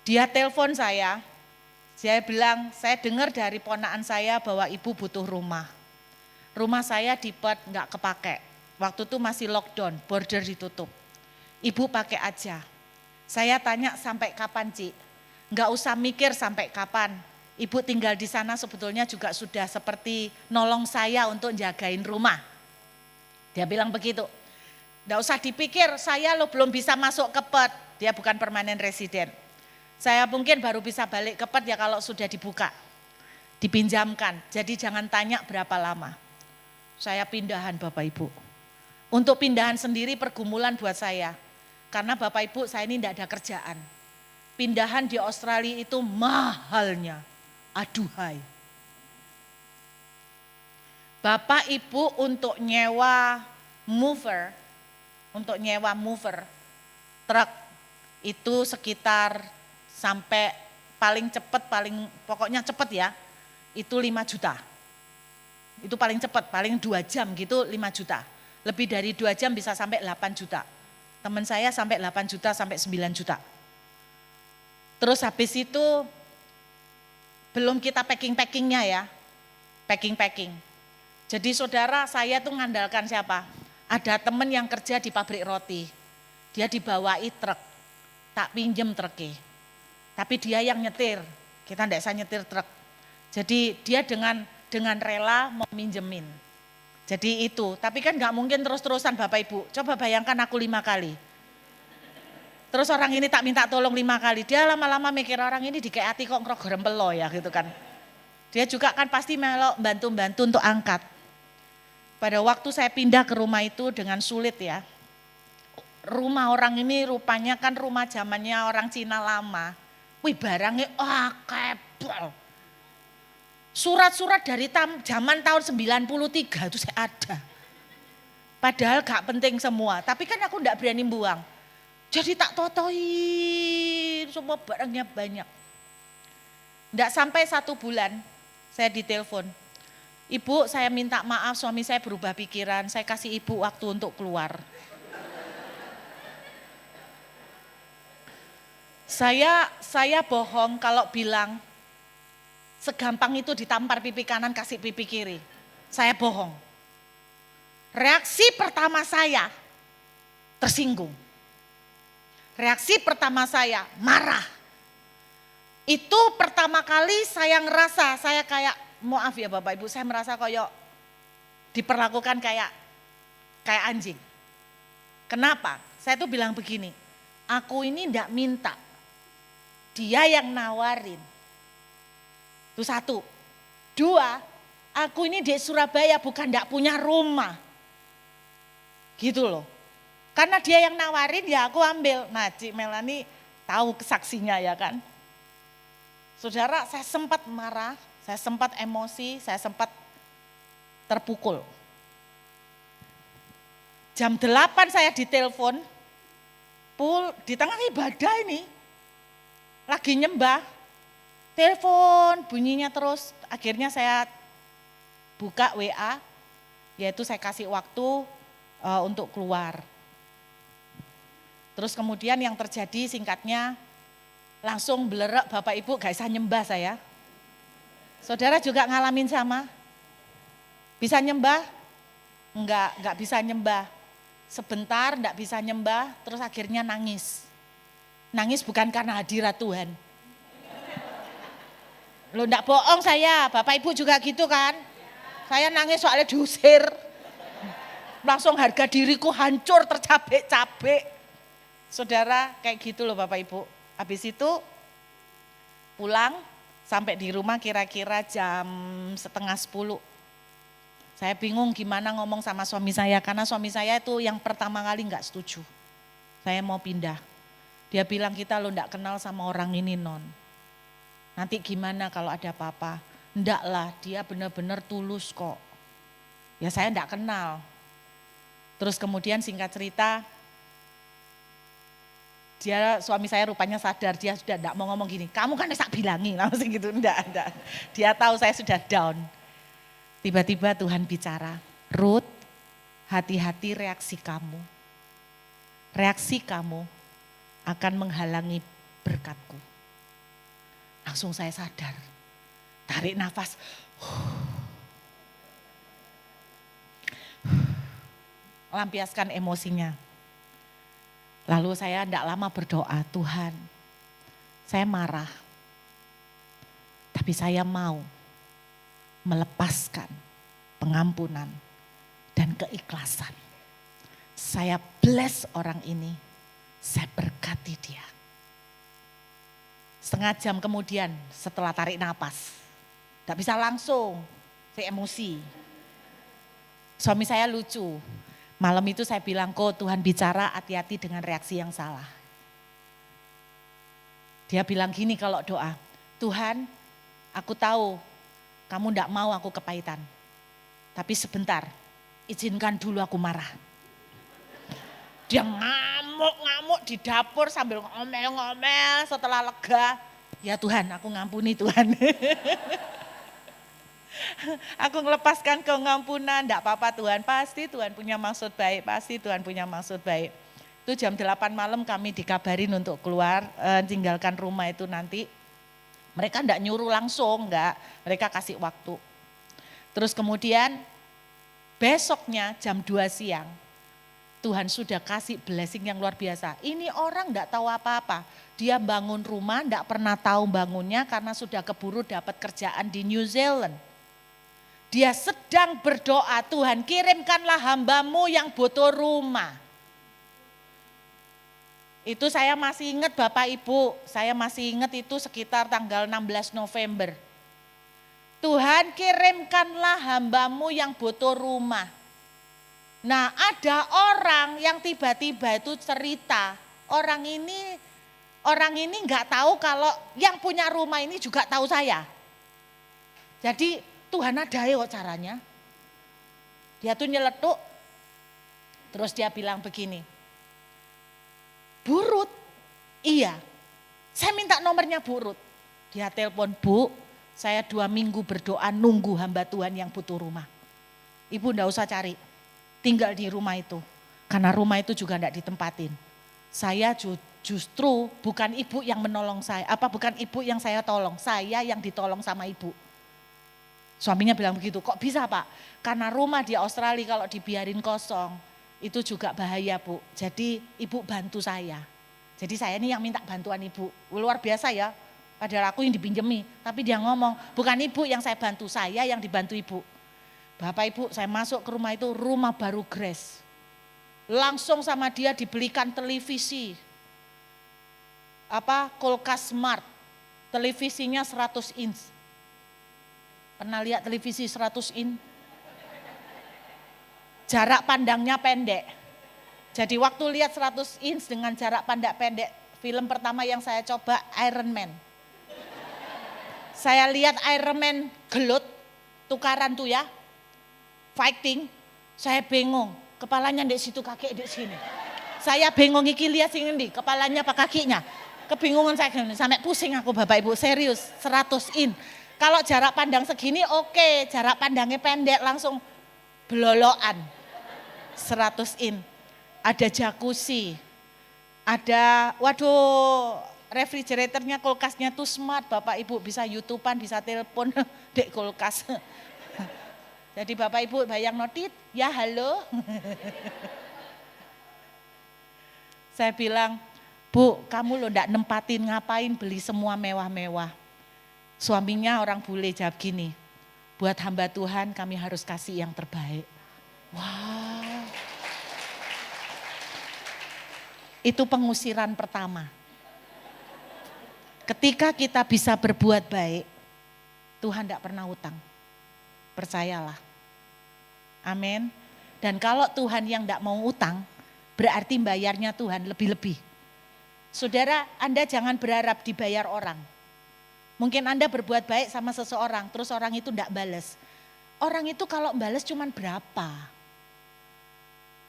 Dia telepon saya bilang, saya dengar dari ponaan saya bahwa ibu butuh rumah. Rumah saya di Perth nggak kepake. Waktu itu masih lockdown, border ditutup. Ibu pakai aja. Saya tanya sampai kapan Ci? Nggak usah mikir sampai kapan. Ibu tinggal di sana sebetulnya juga sudah seperti nolong saya untuk jagain rumah. Dia bilang begitu. Nggak usah dipikir, saya lo belum bisa masuk ke Perth. Dia bukan permanent resident. Saya mungkin baru bisa balik ke Perth ya kalau sudah dibuka, dipinjamkan. Jadi jangan tanya berapa lama. Saya pindahan Bapak Ibu. Untuk pindahan sendiri pergumulan buat saya. Karena Bapak Ibu saya ini tidak ada kerjaan. Pindahan di Australia itu mahalnya. Aduhai. Bapak Ibu untuk nyewa mover, truk itu sekitar sampai paling cepat, pokoknya cepat ya, itu 5 juta. Itu paling cepat, paling 2 jam gitu 5 juta. Lebih dari 2 jam bisa sampai 8 juta. Teman saya sampai 8 juta sampai 9 juta. Terus habis itu belum kita packing-packingnya ya, packing. Jadi saudara saya tuh ngandalkan siapa? Ada teman yang kerja di pabrik roti, dia dibawai truk, tak pinjem truknya. Tapi dia yang nyetir, kita tidak bisa nyetir truk. Jadi dia dengan rela mau minjemin. Jadi itu, tapi kan gak mungkin terus-terusan Bapak Ibu. Coba bayangkan aku 5 kali. Terus orang ini tak minta tolong 5 kali. Dia lama-lama mikir orang ini dikeati kok ngerogorem pelo ya gitu kan. Dia juga kan pasti melok bantu-bantu untuk angkat. Pada waktu saya pindah ke rumah itu dengan sulit ya. Rumah orang ini rupanya kan rumah zamannya orang Cina lama. Wih barangnya kebal. Surat-surat dari zaman tahun 93 itu saya ada. Padahal gak penting semua, tapi kan aku gak berani buang. Jadi tak totoin, semua barangnya banyak. Gak sampai 1 bulan saya ditelepon. Ibu saya minta maaf suami saya berubah pikiran, saya kasih ibu waktu untuk keluar. Saya bohong kalau bilang segampang itu ditampar pipi kanan kasih pipi kiri. Saya bohong. Reaksi pertama saya tersinggung. Reaksi pertama saya marah. Itu pertama kali saya ngerasa saya kayak, maaf ya Bapak Ibu, saya merasa kayak diperlakukan kayak anjing. Kenapa? Saya tuh bilang begini, aku ini enggak minta. Dia yang nawarin. Itu 1. 2, aku ini di Surabaya bukan enggak punya rumah. Gitu loh. Karena dia yang nawarin ya aku ambil. Nah Cik Melani tahu kesaksinya ya kan. Saudara saya sempat marah, saya sempat emosi, saya sempat terpukul. Jam 8 saya ditelepon, di tengah ibadah ini, lagi nyembah, telepon bunyinya terus, akhirnya saya buka WA, yaitu saya kasih waktu untuk keluar. Terus kemudian yang terjadi singkatnya, langsung belerek Bapak Ibu gak bisa nyembah saya. Saudara juga ngalamin sama? Bisa nyembah? Enggak bisa nyembah. sebentar enggak bisa nyembah, terus akhirnya nangis. Nangis bukan karena hadirat Tuhan. Loh enggak bohong saya, Bapak Ibu juga gitu kan. Saya nangis soalnya diusir. Langsung harga diriku hancur, tercabik-cabik. Saudara kayak gitu loh Bapak Ibu. Habis itu pulang sampai di rumah kira-kira jam 9:30. Saya bingung gimana ngomong sama suami saya, karena suami saya itu yang pertama kali enggak setuju. Saya mau pindah. Dia bilang kita lo enggak kenal sama orang ini non. Nanti gimana kalau ada apa-apa? Enggak lah, dia benar-benar tulus kok. Ya saya enggak kenal. Terus kemudian singkat cerita, suami saya rupanya sadar, dia sudah enggak mau ngomong gini, kamu kan tak bilangi, langsung gitu, enggak. Dia tahu saya sudah down. Tiba-tiba Tuhan bicara, Ruth, hati-hati reaksi kamu. Reaksi kamu akan menghalangi berkatku. Langsung saya sadar, tarik nafas. Lampiaskan emosinya. Lalu saya tidak lama berdoa, Tuhan saya marah. Tapi saya mau melepaskan pengampunan dan keikhlasan. Saya bless orang ini, saya berkati dia. Setengah jam kemudian setelah tarik napas, tidak bisa langsung, saya emosi. Suami saya lucu, malam itu saya bilang, kok Tuhan bicara hati-hati dengan reaksi yang salah. Dia bilang gini kalau doa, Tuhan aku tahu kamu tidak mau aku kepahitan, tapi sebentar izinkan dulu aku marah. Dia ngamuk-ngamuk di dapur sambil ngomel-ngomel, setelah lega, ya Tuhan aku ngampuni Tuhan. Aku melepaskan pengampunan, enggak apa-apa Tuhan, pasti Tuhan punya maksud baik, pasti Tuhan punya maksud baik. Itu jam 8 malam kami dikabarin untuk keluar, tinggalkan rumah itu nanti. Mereka enggak nyuruh langsung, enggak, mereka kasih waktu. Terus kemudian besoknya jam 2 siang, Tuhan sudah kasih blessing yang luar biasa. Ini orang enggak tahu apa-apa. Dia bangun rumah, enggak pernah tahu bangunnya karena sudah keburu dapat kerjaan di New Zealand. Dia sedang berdoa, Tuhan kirimkanlah hambamu yang butuh rumah. Itu saya masih ingat Bapak Ibu, saya masih ingat itu sekitar tanggal 16 November. Tuhan kirimkanlah hambamu yang butuh rumah. Nah ada orang yang tiba-tiba itu cerita, orang ini enggak tahu kalau yang punya rumah ini juga tahu saya. Jadi Tuhan ada ya caranya. Dia tuh nyeletuk, terus dia bilang begini, Bu Ruth, iya saya minta nomornya Bu Ruth. Dia telepon, Bu saya 2 minggu berdoa nunggu hamba Tuhan yang butuh rumah. Ibu enggak usah cari. Tinggal di rumah itu, karena rumah itu juga enggak ditempatin. Saya justru bukan ibu yang menolong saya, bukan ibu yang saya tolong, saya yang ditolong sama ibu. Suaminya bilang begitu, kok bisa Pak? Karena rumah di Australia kalau dibiarin kosong, itu juga bahaya Bu. Jadi ibu bantu saya. Jadi saya ini yang minta bantuan ibu, luar biasa ya. Padahal aku yang dipinjemi, tapi dia ngomong, bukan ibu yang saya bantu, saya yang dibantu ibu. Bapak Ibu saya masuk ke rumah itu, rumah baru Grace. Langsung sama dia dibelikan televisi. Kulkas smart. Televisinya 100 inch. Pernah lihat televisi 100 inch? Jarak pandangnya pendek. Jadi waktu lihat 100 inch dengan jarak pandang pendek, film pertama yang saya coba Iron Man. Saya lihat Iron Man gelut, tukaran tuh ya. Fighting, saya bingung, kepalanya di situ, kaki di sini. Saya bingung iki lihat sini nih, kepalanya apa kakinya. Kebingungan saya sampai pusing aku Bapak Ibu, serius 100 in. Kalau jarak pandang segini oke, jarak pandangnya pendek langsung beloloan. 100 in. Ada jacuzzi, ada refrigeratornya, kulkasnya tuh smart Bapak Ibu, bisa YouTubean, bisa telepon dek kulkas. Jadi Bapak Ibu bayang notit, ya halo. Saya bilang, Bu, kamu lo ndak nempatin, ngapain beli semua mewah-mewah. Suaminya orang bule jawab gini, buat hamba Tuhan kami harus kasih yang terbaik. Wow. Itu pengusiran pertama. Ketika kita bisa berbuat baik, Tuhan tidak pernah utang. Percayalah. Amin. Dan kalau Tuhan yang tidak mau utang, berarti bayarnya Tuhan lebih-lebih. Saudara, Anda jangan berharap dibayar orang. Mungkin Anda berbuat baik sama seseorang, terus orang itu tidak balas. Orang itu kalau balas cuman berapa?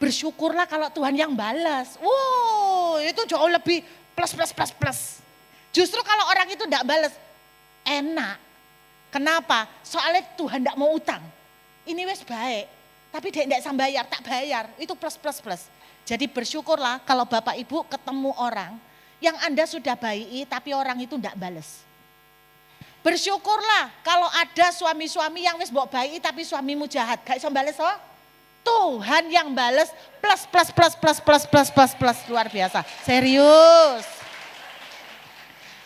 Bersyukurlah kalau Tuhan yang balas. Wow, itu jauh lebih plus. Justru kalau orang itu tidak balas, enak. Kenapa? Soalnya Tuhan tidak mau utang. Ini wes baik, tapi dia tidak sambayar, tak bayar. Itu plus. Jadi bersyukurlah kalau Bapak Ibu ketemu orang yang Anda sudah baiki tapi orang itu tidak balas. Bersyukurlah kalau ada suami-suami yang wis mbok baiki tapi suamimu jahat, gak iso bales oh. Tuhan yang bales plus luar biasa. Serius.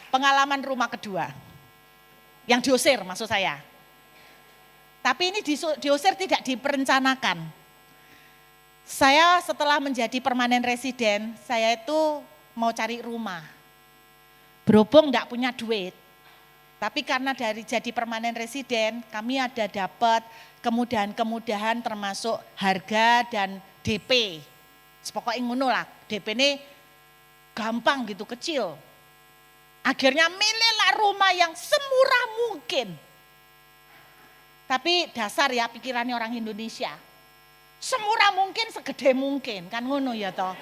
Pengalaman rumah kedua. Yang diusir maksud saya. Tapi ini diusir tidak diperencanakan. Saya setelah menjadi permanen residen, saya itu mau cari rumah. Berhubung enggak punya duit. Tapi karena dari jadi permanen residen, kami ada dapat kemudahan-kemudahan termasuk harga dan DP. Pokoknya ngono lah, DP ini gampang gitu, kecil. Akhirnya milihlah rumah yang semurah mungkin. Tapi dasar ya pikirannya orang Indonesia. Semurah mungkin, segede mungkin, kan ngono ya toh.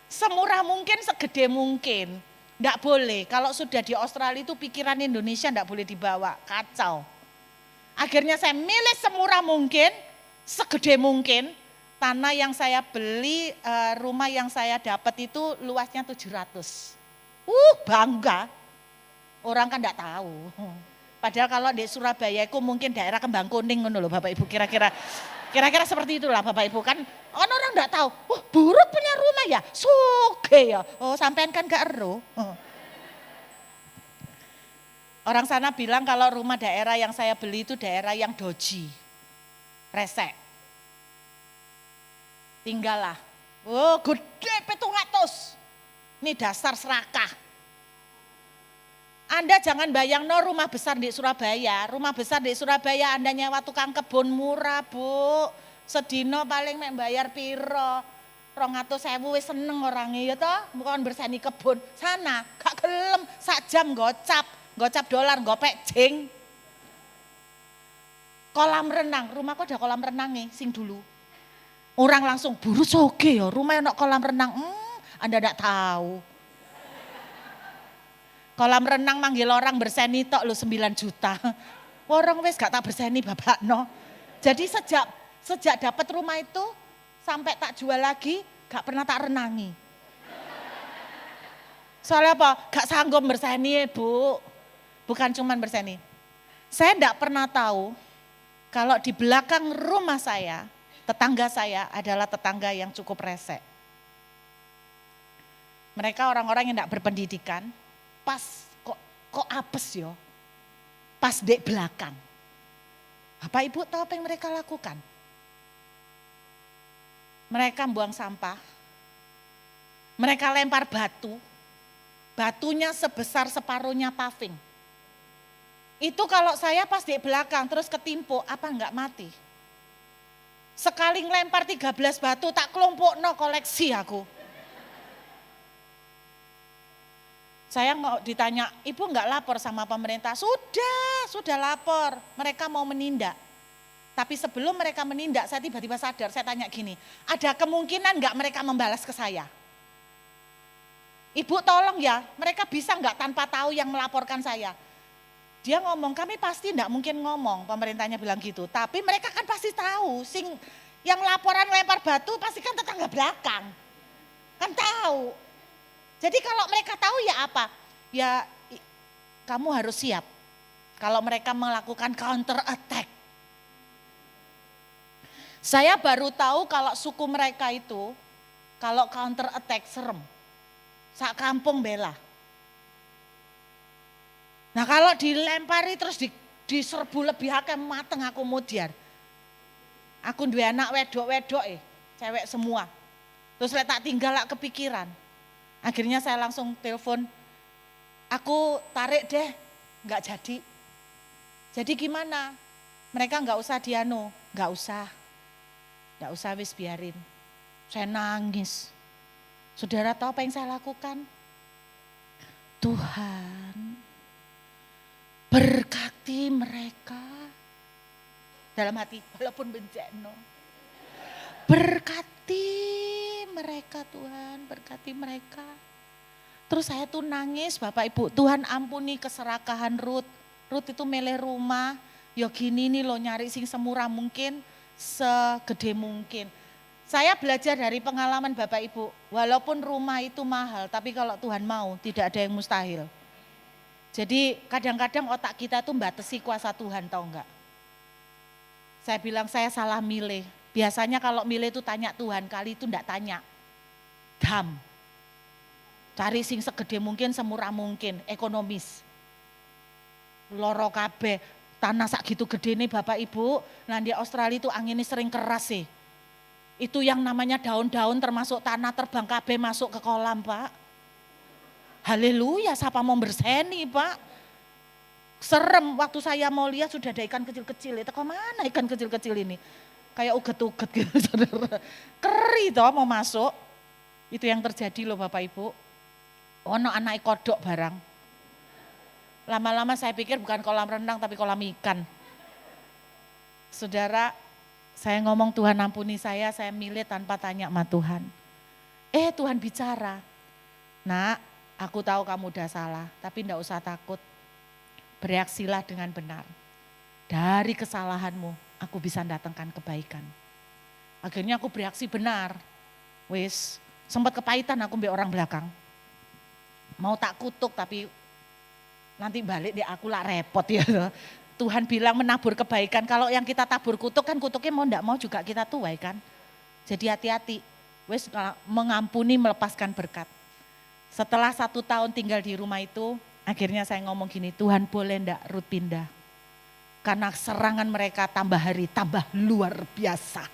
Semurah mungkin, segede mungkin. Enggak boleh, kalau sudah di Australia itu pikiran Indonesia enggak boleh dibawa, kacau. Akhirnya saya milih semurah mungkin, segede mungkin. Tanah yang saya beli, rumah yang saya dapat itu luasnya 700. Bangga. Orang kan enggak tahu. Padahal kalau di Surabaya itu mungkin daerah Kembang Kuning ngono loh Bapak Ibu, kira-kira seperti itulah Bapak Ibu kan. Orang enggak tahu, buruk punya rumah ya, suge ya. Oh sampean kan gak ero. Orang sana bilang kalau rumah daerah yang saya beli itu daerah yang doji, resek. Tinggallah, gede 700. Ini dasar serakah. Anda jangan bayang rumah besar di Surabaya. Rumah besar di Surabaya Anda nyewa tukang kebun murah Bu. Sedino paling membayar piro. 200.000 wis seneng orangnya ya toh. Bukan bersani kebun. Sana gak gelem sak jam gocap dolar gopek jeng. Kolam renang, rumahku ada kolam renang nih sing dulu. Orang langsung buru soge ya rumah yang kolam renang. Anda tidak tahu. Kolam renang manggil orang berseni tok lu 9 juta. Orang wes gak tak berseni bapak no. Jadi sejak dapat rumah itu sampai tak jual lagi gak pernah tak renangi. Soalnya apa? Gak sanggup berseni Bu. Bukan cuman berseni. Saya gak pernah tahu kalau di belakang rumah saya, tetangga saya adalah tetangga yang cukup resek. Mereka orang-orang yang gak berpendidikan. Pas kok apes yo, pas dek belakang. Bapak Ibu tahu apa yang mereka lakukan? Mereka buang sampah, mereka lempar batu, batunya sebesar separuhnya paving. Itu kalau saya pas dek belakang terus ketimpo, apa enggak mati? Sekali ngelempar 13 batu tak kelompokno koleksi aku. Saya mau ditanya, ibu enggak lapor sama pemerintah? Sudah lapor, mereka mau menindak. Tapi sebelum mereka menindak, saya tiba-tiba sadar, saya tanya gini, ada kemungkinan enggak mereka membalas ke saya? Ibu tolong ya, mereka bisa enggak tanpa tahu yang melaporkan saya? Dia ngomong, kami pasti enggak mungkin ngomong, pemerintahnya bilang gitu. Tapi mereka kan pasti tahu, yang laporan lempar batu pasti kan tetangga belakang. Kan tahu. Jadi kalau mereka tahu ya apa? Ya kamu harus siap. Kalau mereka melakukan counter attack. Saya baru tahu kalau suku mereka itu kalau counter attack serem. Sak kampung bela. Nah kalau dilempari terus diserbu lebih akeh mateng aku mudiar. Aku duwe anak wedok-wedok cewek semua. Terus lek tak tinggal lak kepikiran. Akhirnya saya langsung telepon, aku tarik deh, nggak jadi. Jadi gimana? Mereka nggak usah nggak usah wis biarin. Saya nangis. Saudara tahu apa yang saya lakukan? Tuhan berkati mereka. Dalam hati, walaupun bencana. Berkati mereka Tuhan, berkati mereka. Terus saya tuh nangis, Bapak Ibu, Tuhan ampuni keserakahan Ruth. Ruth itu milih rumah, ya gini nih lo nyari sing semurah mungkin, segede mungkin. Saya belajar dari pengalaman Bapak Ibu, walaupun rumah itu mahal, tapi kalau Tuhan mau tidak ada yang mustahil. Jadi kadang-kadang otak kita tuh batasi kuasa Tuhan, tahu enggak? Saya bilang saya salah milih. Biasanya kalau milih itu tanya Tuhan, kali itu enggak tanya. Dam. Cari sing segede mungkin, semurah mungkin, ekonomis. Loro kabeh, tanah sak gitu gede nih Bapak Ibu. Nah di Australia itu anginnya sering keras sih. Itu yang namanya daun-daun termasuk tanah terbang kabeh masuk ke kolam Pak. Haleluya, siapa mau berseni Pak. Serem waktu saya mau lihat sudah ada ikan kecil-kecil. Itu kemana ikan kecil-kecil ini? Kayak uget-uget gitu saudara. Keri toh mau masuk. Itu yang terjadi loh Bapak Ibu. Ono anak kodok barang. Lama-lama saya pikir bukan kolam renang tapi kolam ikan. Saudara, saya ngomong Tuhan ampuni saya milih tanpa tanya sama Tuhan. Tuhan bicara. Nak, aku tahu kamu udah salah, tapi enggak usah takut. Bereaksilah dengan benar. Dari kesalahanmu, aku bisa datangkan kebaikan. Akhirnya aku bereaksi benar. Wis, sempat kepahitan aku ambil orang belakang. Mau tak kutuk tapi nanti balik dia aku lah repot ya. Tuhan bilang menabur kebaikan. Kalau yang kita tabur kutuk kan kutuknya mau enggak mau juga kita tuai kan. Jadi hati-hati. Wis mengampuni melepaskan berkat. Setelah 1 tahun tinggal di rumah itu, akhirnya saya ngomong gini, Tuhan boleh enggak Ruth pindah. Karena serangan mereka tambah hari tambah luar biasa.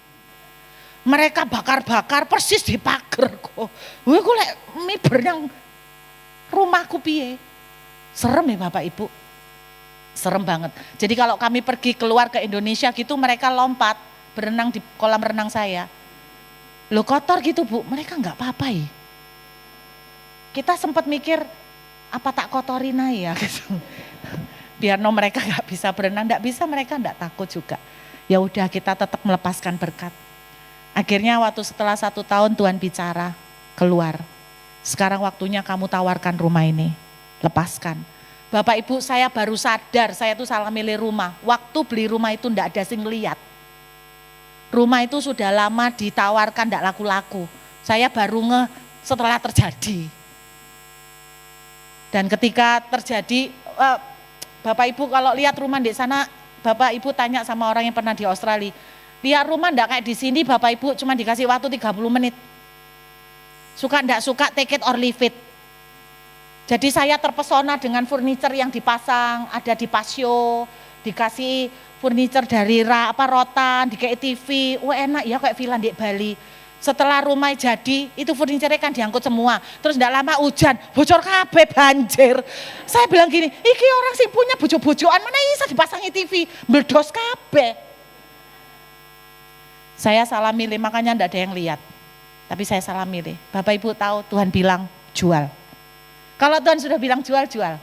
Mereka bakar-bakar persis di pagar kok. Wih kok lek miber yang rumahku piye. Serem ya Bapak Ibu. Serem banget. Jadi kalau kami pergi keluar ke Indonesia gitu mereka lompat berenang di kolam renang saya. Loh kotor gitu Bu, mereka enggak apa-apa ya. Kita sempat mikir apa tak kotorin aja gitu. Biar mereka enggak bisa berenang, enggak bisa mereka enggak takut juga. Ya udah kita tetap melepaskan berkat. Akhirnya waktu setelah 1 tahun Tuhan bicara, keluar. Sekarang waktunya kamu tawarkan rumah ini, lepaskan. Bapak Ibu saya baru sadar saya tuh salah milih rumah. Waktu beli rumah itu enggak ada sing lihat. Rumah itu sudah lama ditawarkan enggak laku-laku. Saya baru setelah terjadi. Dan ketika terjadi, Bapak Ibu kalau lihat rumah di sana, Bapak Ibu tanya sama orang yang pernah di Australia. Lihat rumah enggak kayak di sini Bapak Ibu cuma dikasih waktu 30 menit. Suka enggak suka take it or leave it. Jadi saya terpesona dengan furniture yang dipasang, ada di Pasio, dikasih furniture dari rotan, dikasih TV, wah enak ya kayak villa di Bali. Setelah rumah jadi, itu furniture kan diangkut semua. Terus enggak lama hujan, bocor kabeh banjir. Saya bilang gini, iki orang sih punya bojo-bojoan mana bisa dipasangi TV, meledos kabeh. Saya salah milih, makanya enggak ada yang lihat. Tapi saya salah milih. Bapak Ibu tahu Tuhan bilang jual. Kalau Tuhan sudah bilang jual, jual.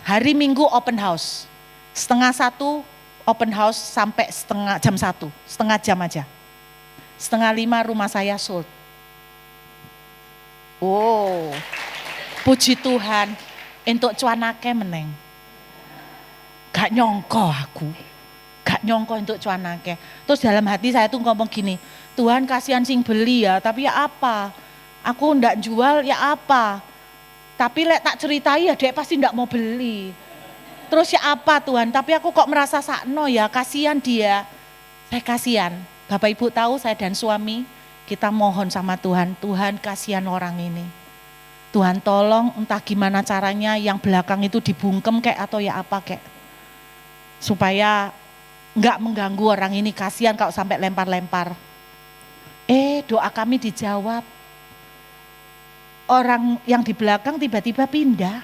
Hari Minggu open house. 12:30 open house sampai jam 1, setengah jam aja. 4:30 rumah saya sold. Oh, puji Tuhan, untuk cuanake meneng. Gak nyongko aku, gak nyongko untuk cuanake. Terus dalam hati saya tuh ngomong gini, Tuhan kasihan sing beli ya, tapi ya apa? Aku ndak jual ya apa? Tapi lek tak ceritai ya dek pasti ndak mau beli. Terus ya apa Tuhan, tapi aku kok merasa sakno ya, kasihan dia. Saya kasihan. Bapak Ibu tahu saya dan suami, kita mohon sama Tuhan, Tuhan kasihan orang ini. Tuhan tolong entah gimana caranya yang belakang itu dibungkem kayak atau ya apa kayak. Supaya enggak mengganggu orang ini, kasihan kalau sampai lempar-lempar. Doa kami dijawab. Orang yang di belakang tiba-tiba pindah.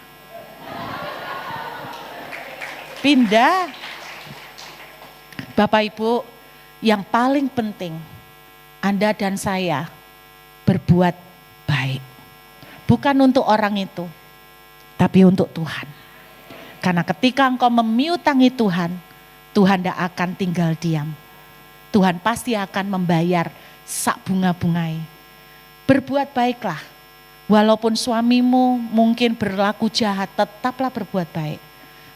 Pindah. Bapak Ibu, yang paling penting Anda dan saya berbuat baik. Bukan untuk orang itu, tapi untuk Tuhan. Karena ketika engkau memiutangi Tuhan, Tuhan tidak akan tinggal diam. Tuhan pasti akan membayar sak bunga-bungai. Berbuat baiklah. Walaupun suamimu mungkin berlaku jahat, tetaplah berbuat baik.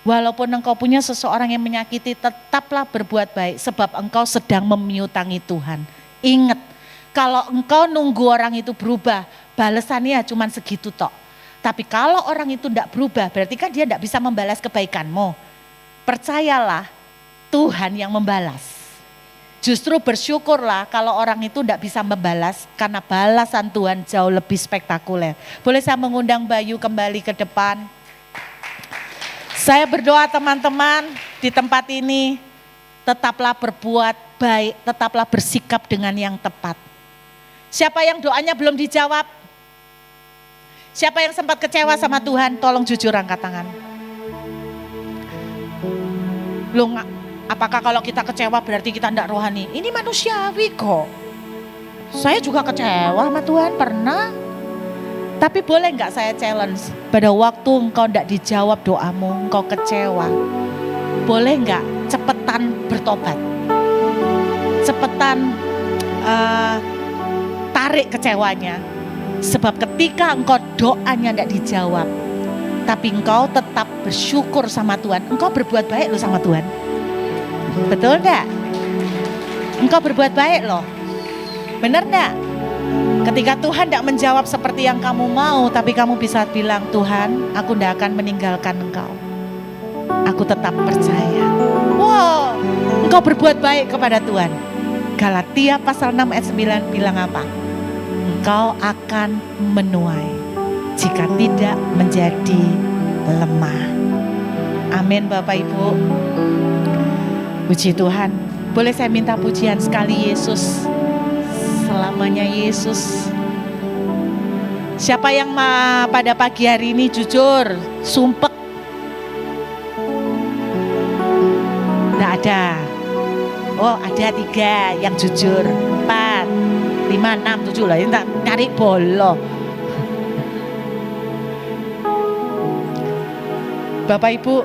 Walaupun engkau punya seseorang yang menyakiti, tetaplah berbuat baik. Sebab engkau sedang memiutangi Tuhan. Ingat, kalau engkau nunggu orang itu berubah, balasannya cuma segitu tok. Tapi kalau orang itu tidak berubah, berarti kan dia tidak bisa membalas kebaikanmu. Percayalah, Tuhan yang membalas. Justru bersyukurlah kalau orang itu tidak bisa membalas, karena balasan Tuhan jauh lebih spektakuler. Boleh saya mengundang Bayu kembali ke depan? Saya berdoa teman-teman di tempat ini, tetaplah berbuat baik, tetaplah bersikap dengan yang tepat. Siapa yang doanya belum dijawab? Siapa yang sempat kecewa sama Tuhan? Tolong jujur angkat tangan. Loh, apakah kalau kita kecewa berarti kita tidak rohani? Ini manusiawi kok. Saya juga kecewa sama Tuhan, pernah. Tapi boleh nggak saya challenge, pada waktu engkau tidak dijawab doamu, engkau kecewa. Boleh nggak cepetan bertobat? Cepetan tarik kecewanya. Sebab ketika engkau doanya tidak dijawab, tapi engkau tetap bersyukur sama Tuhan, engkau berbuat baik loh sama Tuhan. Betul enggak? Engkau berbuat baik loh. Benar enggak? Ketika Tuhan tidak menjawab seperti yang kamu mau, tapi kamu bisa bilang, Tuhan, aku tidak akan meninggalkan engkau. Aku tetap percaya. Wow, engkau berbuat baik kepada Tuhan. Galatia pasal 6 ayat 9 bilang apa? Engkau akan menuai jika tidak menjadi lemah. Amin Bapak Ibu. Puji Tuhan. Boleh saya minta pujian sekali Yesus. Selamanya Yesus. Siapa yang pada pagi hari ini jujur, sumpek? Tidak ada. Oh ada 3 yang jujur. 4, 5, 6, 7 lah. Ini tak nyari bolo. Bapak Ibu,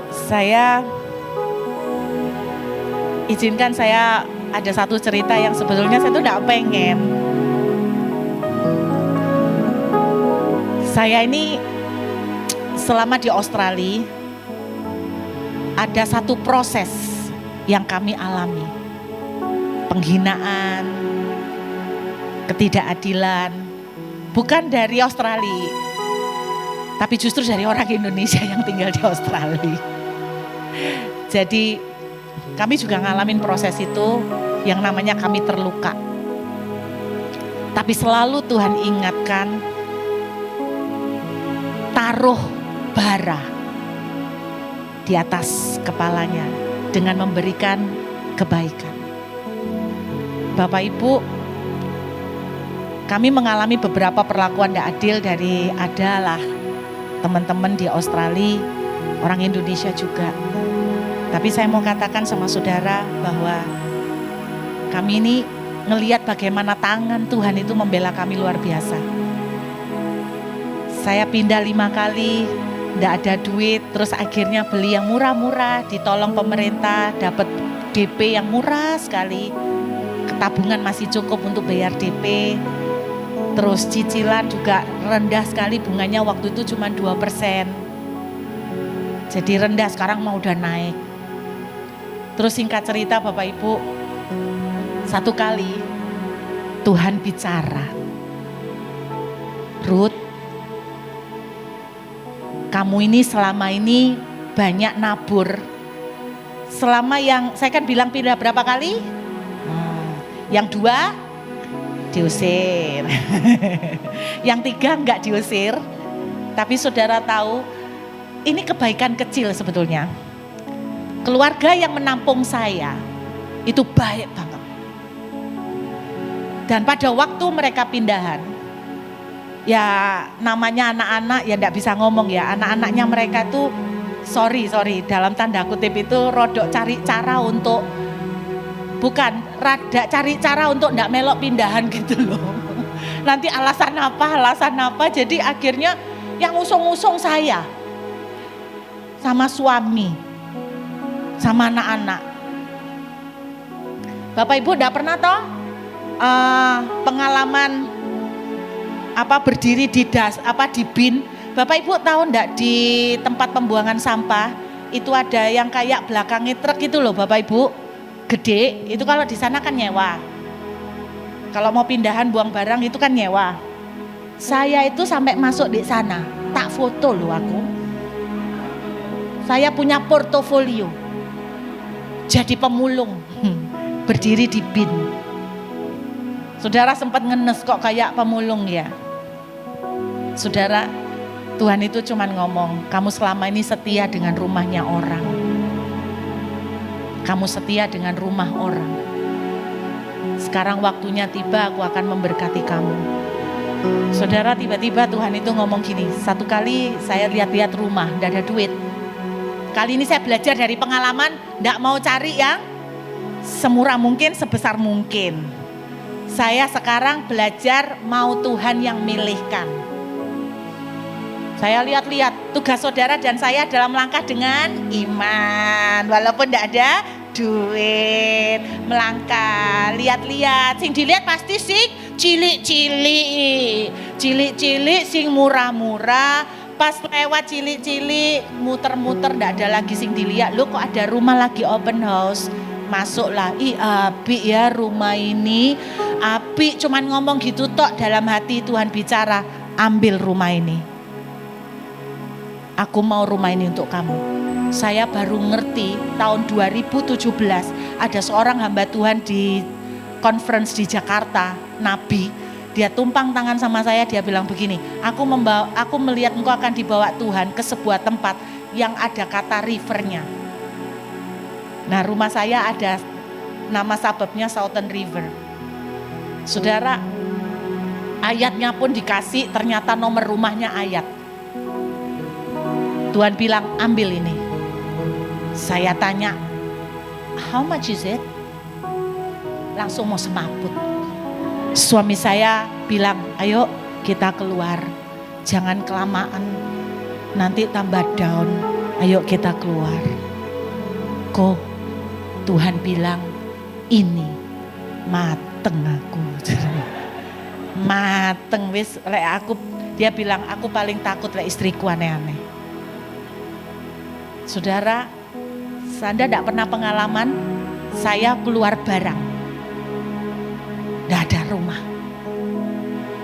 izinkan saya ada satu cerita yang sebetulnya saya tuh tidak pengen. Saya ini selama di Australia ada satu proses yang kami alami. Penghinaan, ketidakadilan, bukan dari Australia, tapi justru dari orang Indonesia yang tinggal di Australia. Jadi kami juga ngalamin proses itu yang namanya kami terluka. Tapi selalu Tuhan ingatkan, taruh bara di atas kepalanya dengan memberikan kebaikan. Bapak Ibu, kami mengalami beberapa perlakuan tidak adil dari adalah teman-teman di Australia, orang Indonesia juga. Tapi saya mau katakan sama saudara bahwa kami ini ngelihat bagaimana tangan Tuhan itu membela kami luar biasa. Saya pindah 5 kali, tidak ada duit, terus akhirnya beli yang murah-murah, ditolong pemerintah, dapat DP yang murah sekali. Tabungan masih cukup untuk bayar DP. Terus cicilan juga rendah sekali, bunganya waktu itu cuma 2%. Jadi rendah, sekarang mau udah naik. Terus singkat cerita Bapak Ibu, satu kali Tuhan bicara, Ruth, kamu ini selama ini banyak nabur. Selama yang saya kan bilang pindah berapa kali? Yang 2 diusir. Yang 3 enggak diusir. Tapi saudara tahu, ini kebaikan kecil sebetulnya. Keluarga yang menampung saya itu baik banget. Dan pada waktu mereka pindahan, ya namanya anak-anak ya enggak bisa ngomong ya. Anak-anaknya mereka itu sorry dalam tanda kutip itu rodok cari cara untuk cari cara untuk enggak melok pindahan gitu loh. Nanti alasan apa, jadi akhirnya yang usung-usung saya sama suami, sama anak-anak. Bapak Ibu enggak pernah toh pengalaman berdiri di di bin. Bapak Ibu tahu enggak di tempat pembuangan sampah itu ada yang kayak belakangnya truk itu loh Bapak Ibu, gede. Itu kalau di sana kan nyewa. Kalau mau pindahan buang barang itu kan nyewa. Saya itu sampai masuk di sana, tak foto loh aku. Saya punya portofolio. Jadi pemulung, berdiri di bin. Saudara sempat ngenes kok kayak pemulung ya. Saudara, Tuhan itu cuman ngomong, kamu selama ini setia dengan rumahnya orang. Kamu setia dengan rumah orang. Sekarang waktunya tiba, aku akan memberkati kamu. Saudara, tiba-tiba Tuhan itu ngomong gini, satu kali saya lihat-lihat rumah, enggak ada duit. Kali ini saya belajar dari pengalaman, enggak mau cari yang semurah mungkin, sebesar mungkin. Saya sekarang belajar mau Tuhan yang milihkan. Saya lihat-lihat tugas saudara dan saya dalam langkah dengan iman. Walaupun tidak ada duit, melangkah, lihat-lihat. Sing dilihat pasti sing cilik-cilik, sing murah-murah. Pas lewat cilik-cilik, muter-muter tidak ada lagi sing dilihat. Loh kok ada rumah lagi open house? Masuklah, api ya rumah ini. Api cuman ngomong gitu tok, dalam hati Tuhan bicara, ambil rumah ini. Aku mau rumah ini untuk kamu. Saya baru ngerti tahun 2017 ada seorang hamba Tuhan di conference di Jakarta, Nabi. Dia tumpang tangan sama saya, dia bilang begini, aku melihat engkau akan dibawa Tuhan ke sebuah tempat yang ada kata rivernya. Nah, rumah saya ada nama suburbnya Southern River. Saudara, ayatnya pun dikasih, ternyata nomor rumahnya ayat. Tuhan bilang, ambil ini. Saya tanya, how much is it? Langsung mau semaput. Suami saya bilang, ayo kita keluar. Jangan kelamaan, nanti tambah down. Ayo kita keluar. Kok Tuhan bilang, ini mateng aku. Mateng wis, dia bilang, aku paling takut istriku aneh-aneh. Saudara, Anda tidak pernah pengalaman, saya keluar barang, tidak ada rumah.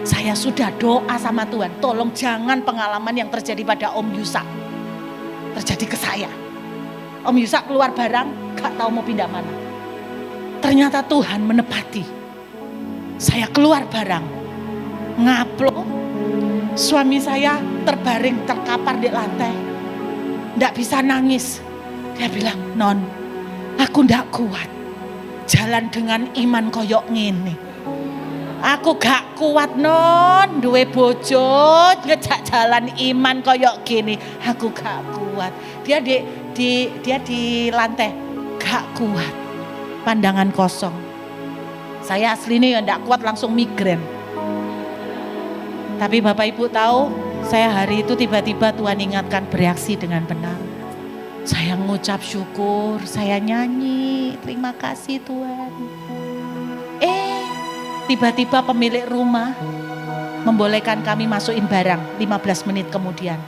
Saya sudah doa sama Tuhan, tolong jangan pengalaman yang terjadi pada Om Yusak terjadi ke saya. Om Yusak keluar barang, gak tahu mau pindah mana. Ternyata Tuhan menepati. Saya keluar barang, ngaplok, suami saya terbaring terkapar di lantai. Nggak bisa nangis. Dia bilang, non, aku nggak kuat jalan dengan iman koyok ngene. Aku gak kuat non, duwe bojo ngejak jalan iman koyok gini. Aku gak kuat. Dia di lantai, gak kuat. Pandangan kosong. Saya aslinya ya nggak kuat, langsung migrain. Tapi Bapak Ibu tahu, saya hari itu tiba-tiba Tuhan ingatkan bereaksi dengan benar. Saya ngucap syukur, saya nyanyi, terima kasih Tuhan. Tiba-tiba pemilik rumah membolehkan kami masukin barang 15 menit kemudian.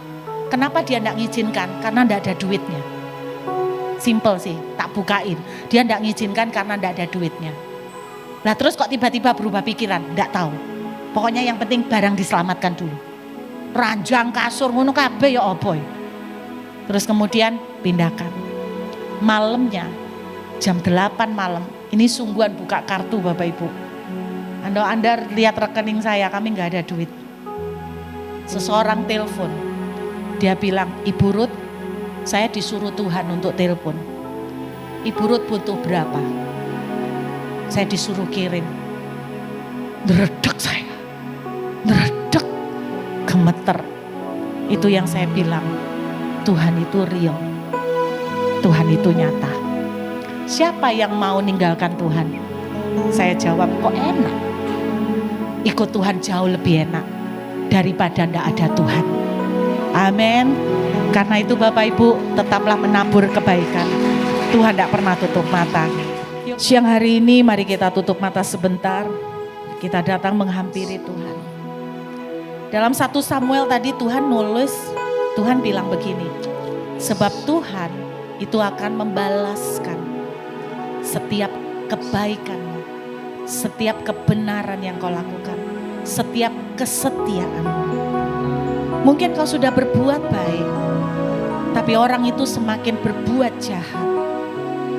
Kenapa dia enggak ngizinkan? Karena enggak ada duitnya. Simple sih, tak bukain. Dia enggak ngizinkan karena enggak ada duitnya. Nah terus kok tiba-tiba berubah pikiran? Enggak tahu. Pokoknya yang penting barang diselamatkan dulu. Ranjang kasur ngono kabeh ya opo. Terus kemudian pindahkan. Malamnya jam 8 malam, ini sungguhan buka kartu Bapak Ibu. Kalau Anda lihat rekening saya, kami nggak ada duit. Seseorang telepon, dia bilang, Ibu Ruth, saya disuruh Tuhan untuk telepon. Ibu Ruth butuh berapa? Saya disuruh kirim. Deredek saya, deredek, gemeter. Itu yang saya bilang, Tuhan itu real, Tuhan itu nyata. Siapa yang mau ninggalkan Tuhan? Saya jawab, kok enak? Ikut Tuhan jauh lebih enak daripada ndak ada Tuhan. Amin. Karena itu Bapak Ibu, tetaplah menabur kebaikan. Tuhan ndak pernah tutup mata. Siang hari ini mari kita tutup mata sebentar. Kita datang menghampiri Tuhan. Dalam 1 Samuel tadi Tuhan nulis, Tuhan bilang begini, sebab Tuhan itu akan membalaskan setiap kebaikanmu, setiap kebenaran yang kau lakukan, setiap kesetiaanmu. Mungkin kau sudah berbuat baik, tapi orang itu semakin berbuat jahat.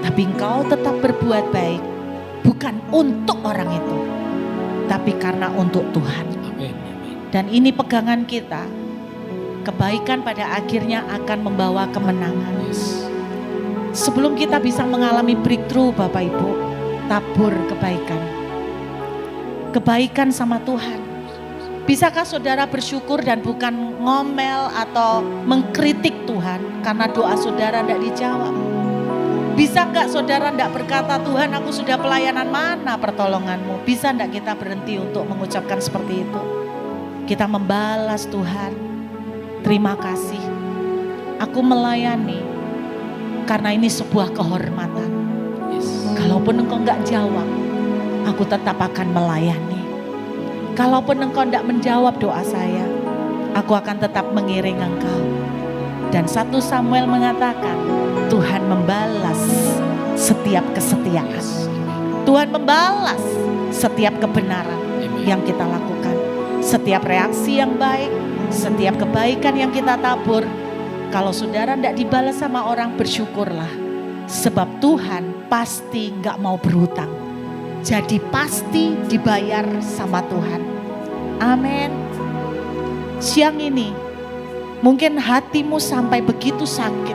Tapi engkau tetap berbuat baik, bukan untuk orang itu, tapi karena untuk Tuhan. Dan ini pegangan kita, kebaikan pada akhirnya akan membawa kemenangan. Sebelum kita bisa mengalami breakthrough Bapak Ibu, tabur kebaikan. Kebaikan sama Tuhan. Bisakah saudara bersyukur dan bukan ngomel atau mengkritik Tuhan karena doa saudara tidak dijawab? Bisa enggak saudara enggak berkata, Tuhan aku sudah pelayanan, mana pertolonganmu? Bisa enggak kita berhenti untuk mengucapkan seperti itu? Kita membalas, Tuhan, terima kasih. Aku melayani karena ini sebuah kehormatan. Kalaupun engkau enggak jawab, aku tetap akan melayani. Kalaupun engkau enggak menjawab doa saya, aku akan tetap mengiring engkau. Dan 1 Samuel mengatakan, Tuhan membalas setiap kesetiaan. Tuhan membalas setiap kebenaran yang kita lakukan. Setiap reaksi yang baik, setiap kebaikan yang kita tabur. Kalau saudara tidak dibalas sama orang, bersyukurlah. Sebab Tuhan pasti gak mau berhutang. Jadi pasti dibayar sama Tuhan. Amin. Siang ini mungkin hatimu sampai begitu sakit,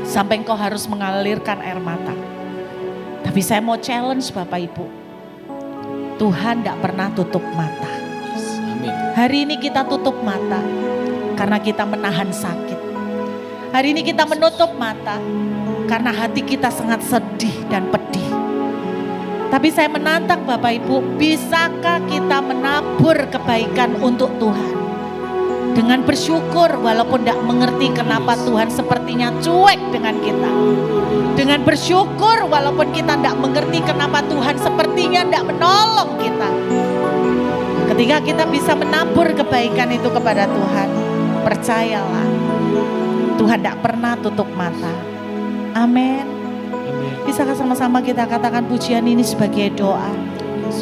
sampai engkau harus mengalirkan air mata. Tapi saya mau challenge Bapak Ibu, Tuhan tidak pernah tutup mata. Hari ini kita tutup mata karena kita menahan sakit. Hari ini kita menutup mata karena hati kita sangat sedih dan pedih. Tapi saya menantang Bapak Ibu, bisakah kita menabur kebaikan untuk Tuhan? Dengan bersyukur walaupun tidak mengerti kenapa Tuhan sepertinya cuek dengan kita. Dengan bersyukur walaupun kita tidak mengerti kenapa Tuhan sepertinya tidak menolong kita. Ketika kita bisa menabur kebaikan itu kepada Tuhan, percayalah Tuhan tidak pernah tutup mata. Amin. Bisakah sama-sama kita katakan pujian ini sebagai doa?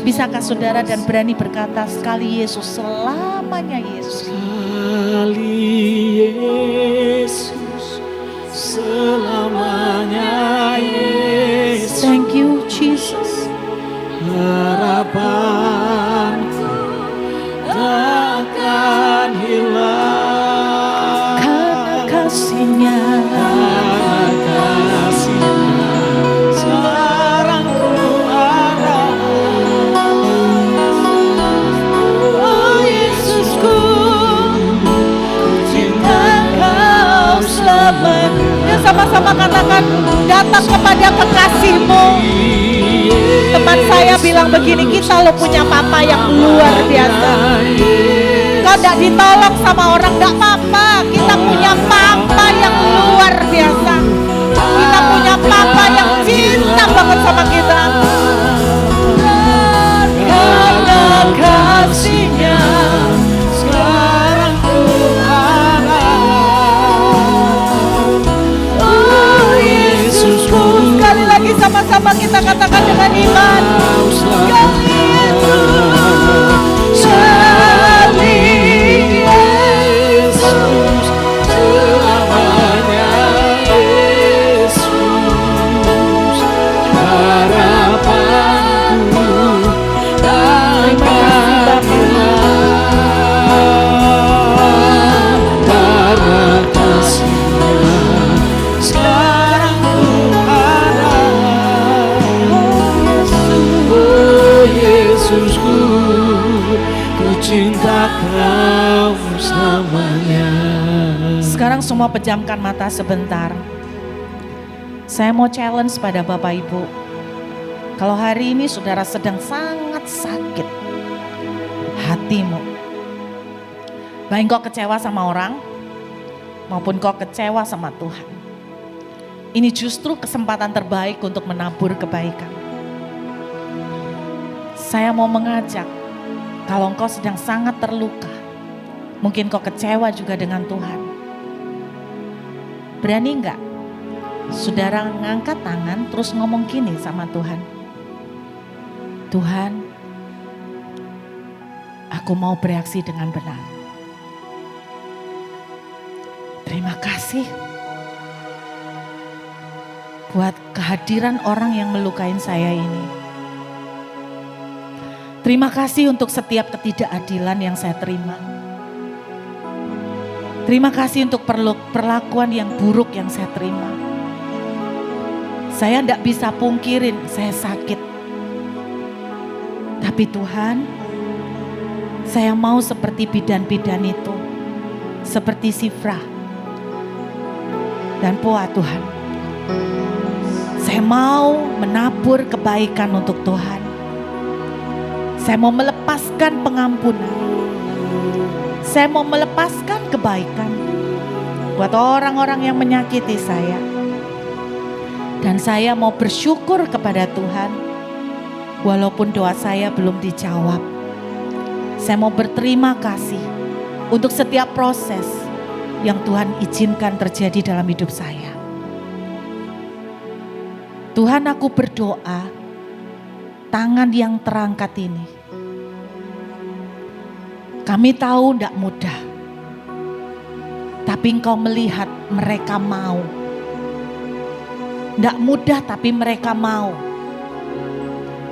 Bisakah saudara dan berani berkata, sekali Yesus, selamanya Yesus. Sekali Yesus, selamanya Yesus. Thank you Jesus. Harapanku takkan hilang Karena kasih-Nya. Sekarang ku harap, oh Yesusku, cinta Kau selamanya. Sama-sama katakan, datang kepada kekasih-Mu. Teman saya bilang begini, kita lo punya papa yang luar biasa. Kau tidak ditolong sama orang, tidak apa-apa. Kita punya papa yang luar biasa. Kita punya papa yang cinta banget sama kita. Karena kasih-Nya sekarang ku harap, oh Yesusku. Sekali lagi sama-sama kita katakan dengan iman. Sekali Yesus, selamanya Yesus. Harapan Yesusku, ku cinta Kau selamanya. Sekarang semua pejamkan mata sebentar. Saya mau challenge pada Bapak Ibu. Kalau hari ini saudara sedang sangat sakit hatimu, baik kau kecewa sama orang maupun kau kecewa sama Tuhan, ini justru kesempatan terbaik untuk menabur kebaikan. Saya mau mengajak, kalau engkau sedang sangat terluka, mungkin kau kecewa juga dengan Tuhan, berani enggak saudara ngangkat tangan terus ngomong gini sama Tuhan, Tuhan, aku mau bereaksi dengan benar. Terima kasih buat kehadiran orang yang melukain saya ini. Terima kasih untuk setiap ketidakadilan yang saya terima. Terima kasih untuk perlakuan yang buruk yang saya terima. Saya tidak bisa pungkirin saya sakit. Tapi Tuhan, saya mau seperti bidan-bidan itu, seperti Sifra dan Poa Tuhan. Saya mau menabur kebaikan untuk Tuhan. Saya mau melepaskan pengampunan. Saya mau melepaskan kebaikan buat orang-orang yang menyakiti saya. Dan saya mau bersyukur kepada Tuhan, walaupun doa saya belum dijawab. Saya mau berterima kasih untuk setiap proses yang Tuhan izinkan terjadi dalam hidup saya. Tuhan, aku berdoa, tangan yang terangkat ini, kami tahu tidak mudah, tapi Engkau melihat mereka mau. Tidak mudah tapi mereka mau.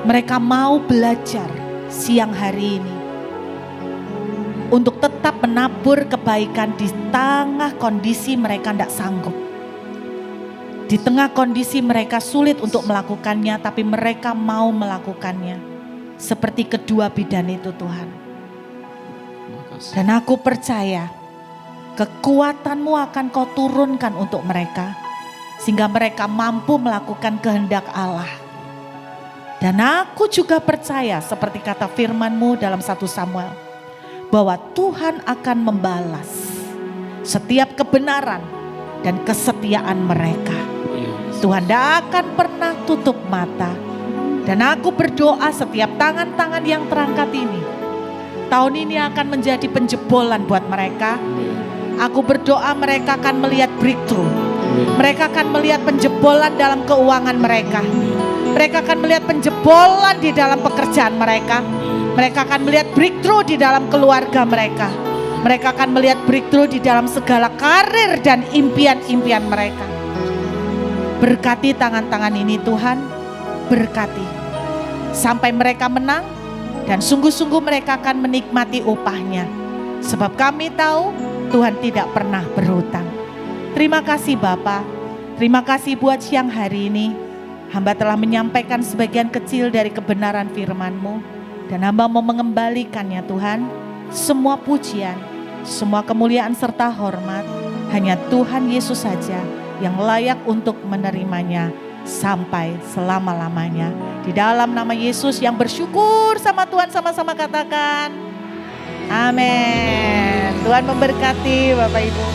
Mereka mau belajar siang hari ini untuk tetap menabur kebaikan di tengah kondisi mereka tidak sanggup. Di tengah kondisi mereka sulit untuk melakukannya, tapi mereka mau melakukannya. Seperti kedua bidan itu Tuhan. Dan aku percaya kekuatan-Mu akan Kau turunkan untuk mereka, sehingga mereka mampu melakukan kehendak Allah. Dan aku juga percaya seperti kata firman-Mu dalam 1 Samuel, bahwa Tuhan akan membalas setiap kebenaran dan kesetiaan mereka. Tuhan tidak akan pernah tutup mata. Dan aku berdoa setiap tangan-tangan yang terangkat ini, tahun ini akan menjadi penjebolan buat mereka. Aku berdoa mereka akan melihat breakthrough. Mereka akan melihat penjebolan dalam keuangan mereka. Mereka akan melihat penjebolan di dalam pekerjaan mereka. Mereka akan melihat breakthrough di dalam keluarga mereka. Mereka akan melihat breakthrough di dalam segala karir dan impian-impian mereka. Berkati tangan-tangan ini Tuhan, berkati. Sampai mereka menang dan sungguh-sungguh mereka akan menikmati upahnya. Sebab kami tahu Tuhan tidak pernah berhutang. Terima kasih Bapa, terima kasih buat siang hari ini. Hamba telah menyampaikan sebagian kecil dari kebenaran firman-Mu. Dan hamba mau mengembalikannya Tuhan. Semua pujian, semua kemuliaan serta hormat hanya Tuhan Yesus saja yang layak untuk menerimanya sampai selama-lamanya. Di dalam nama Yesus yang bersyukur sama Tuhan, sama-sama katakan amin. Tuhan memberkati Bapak Ibu.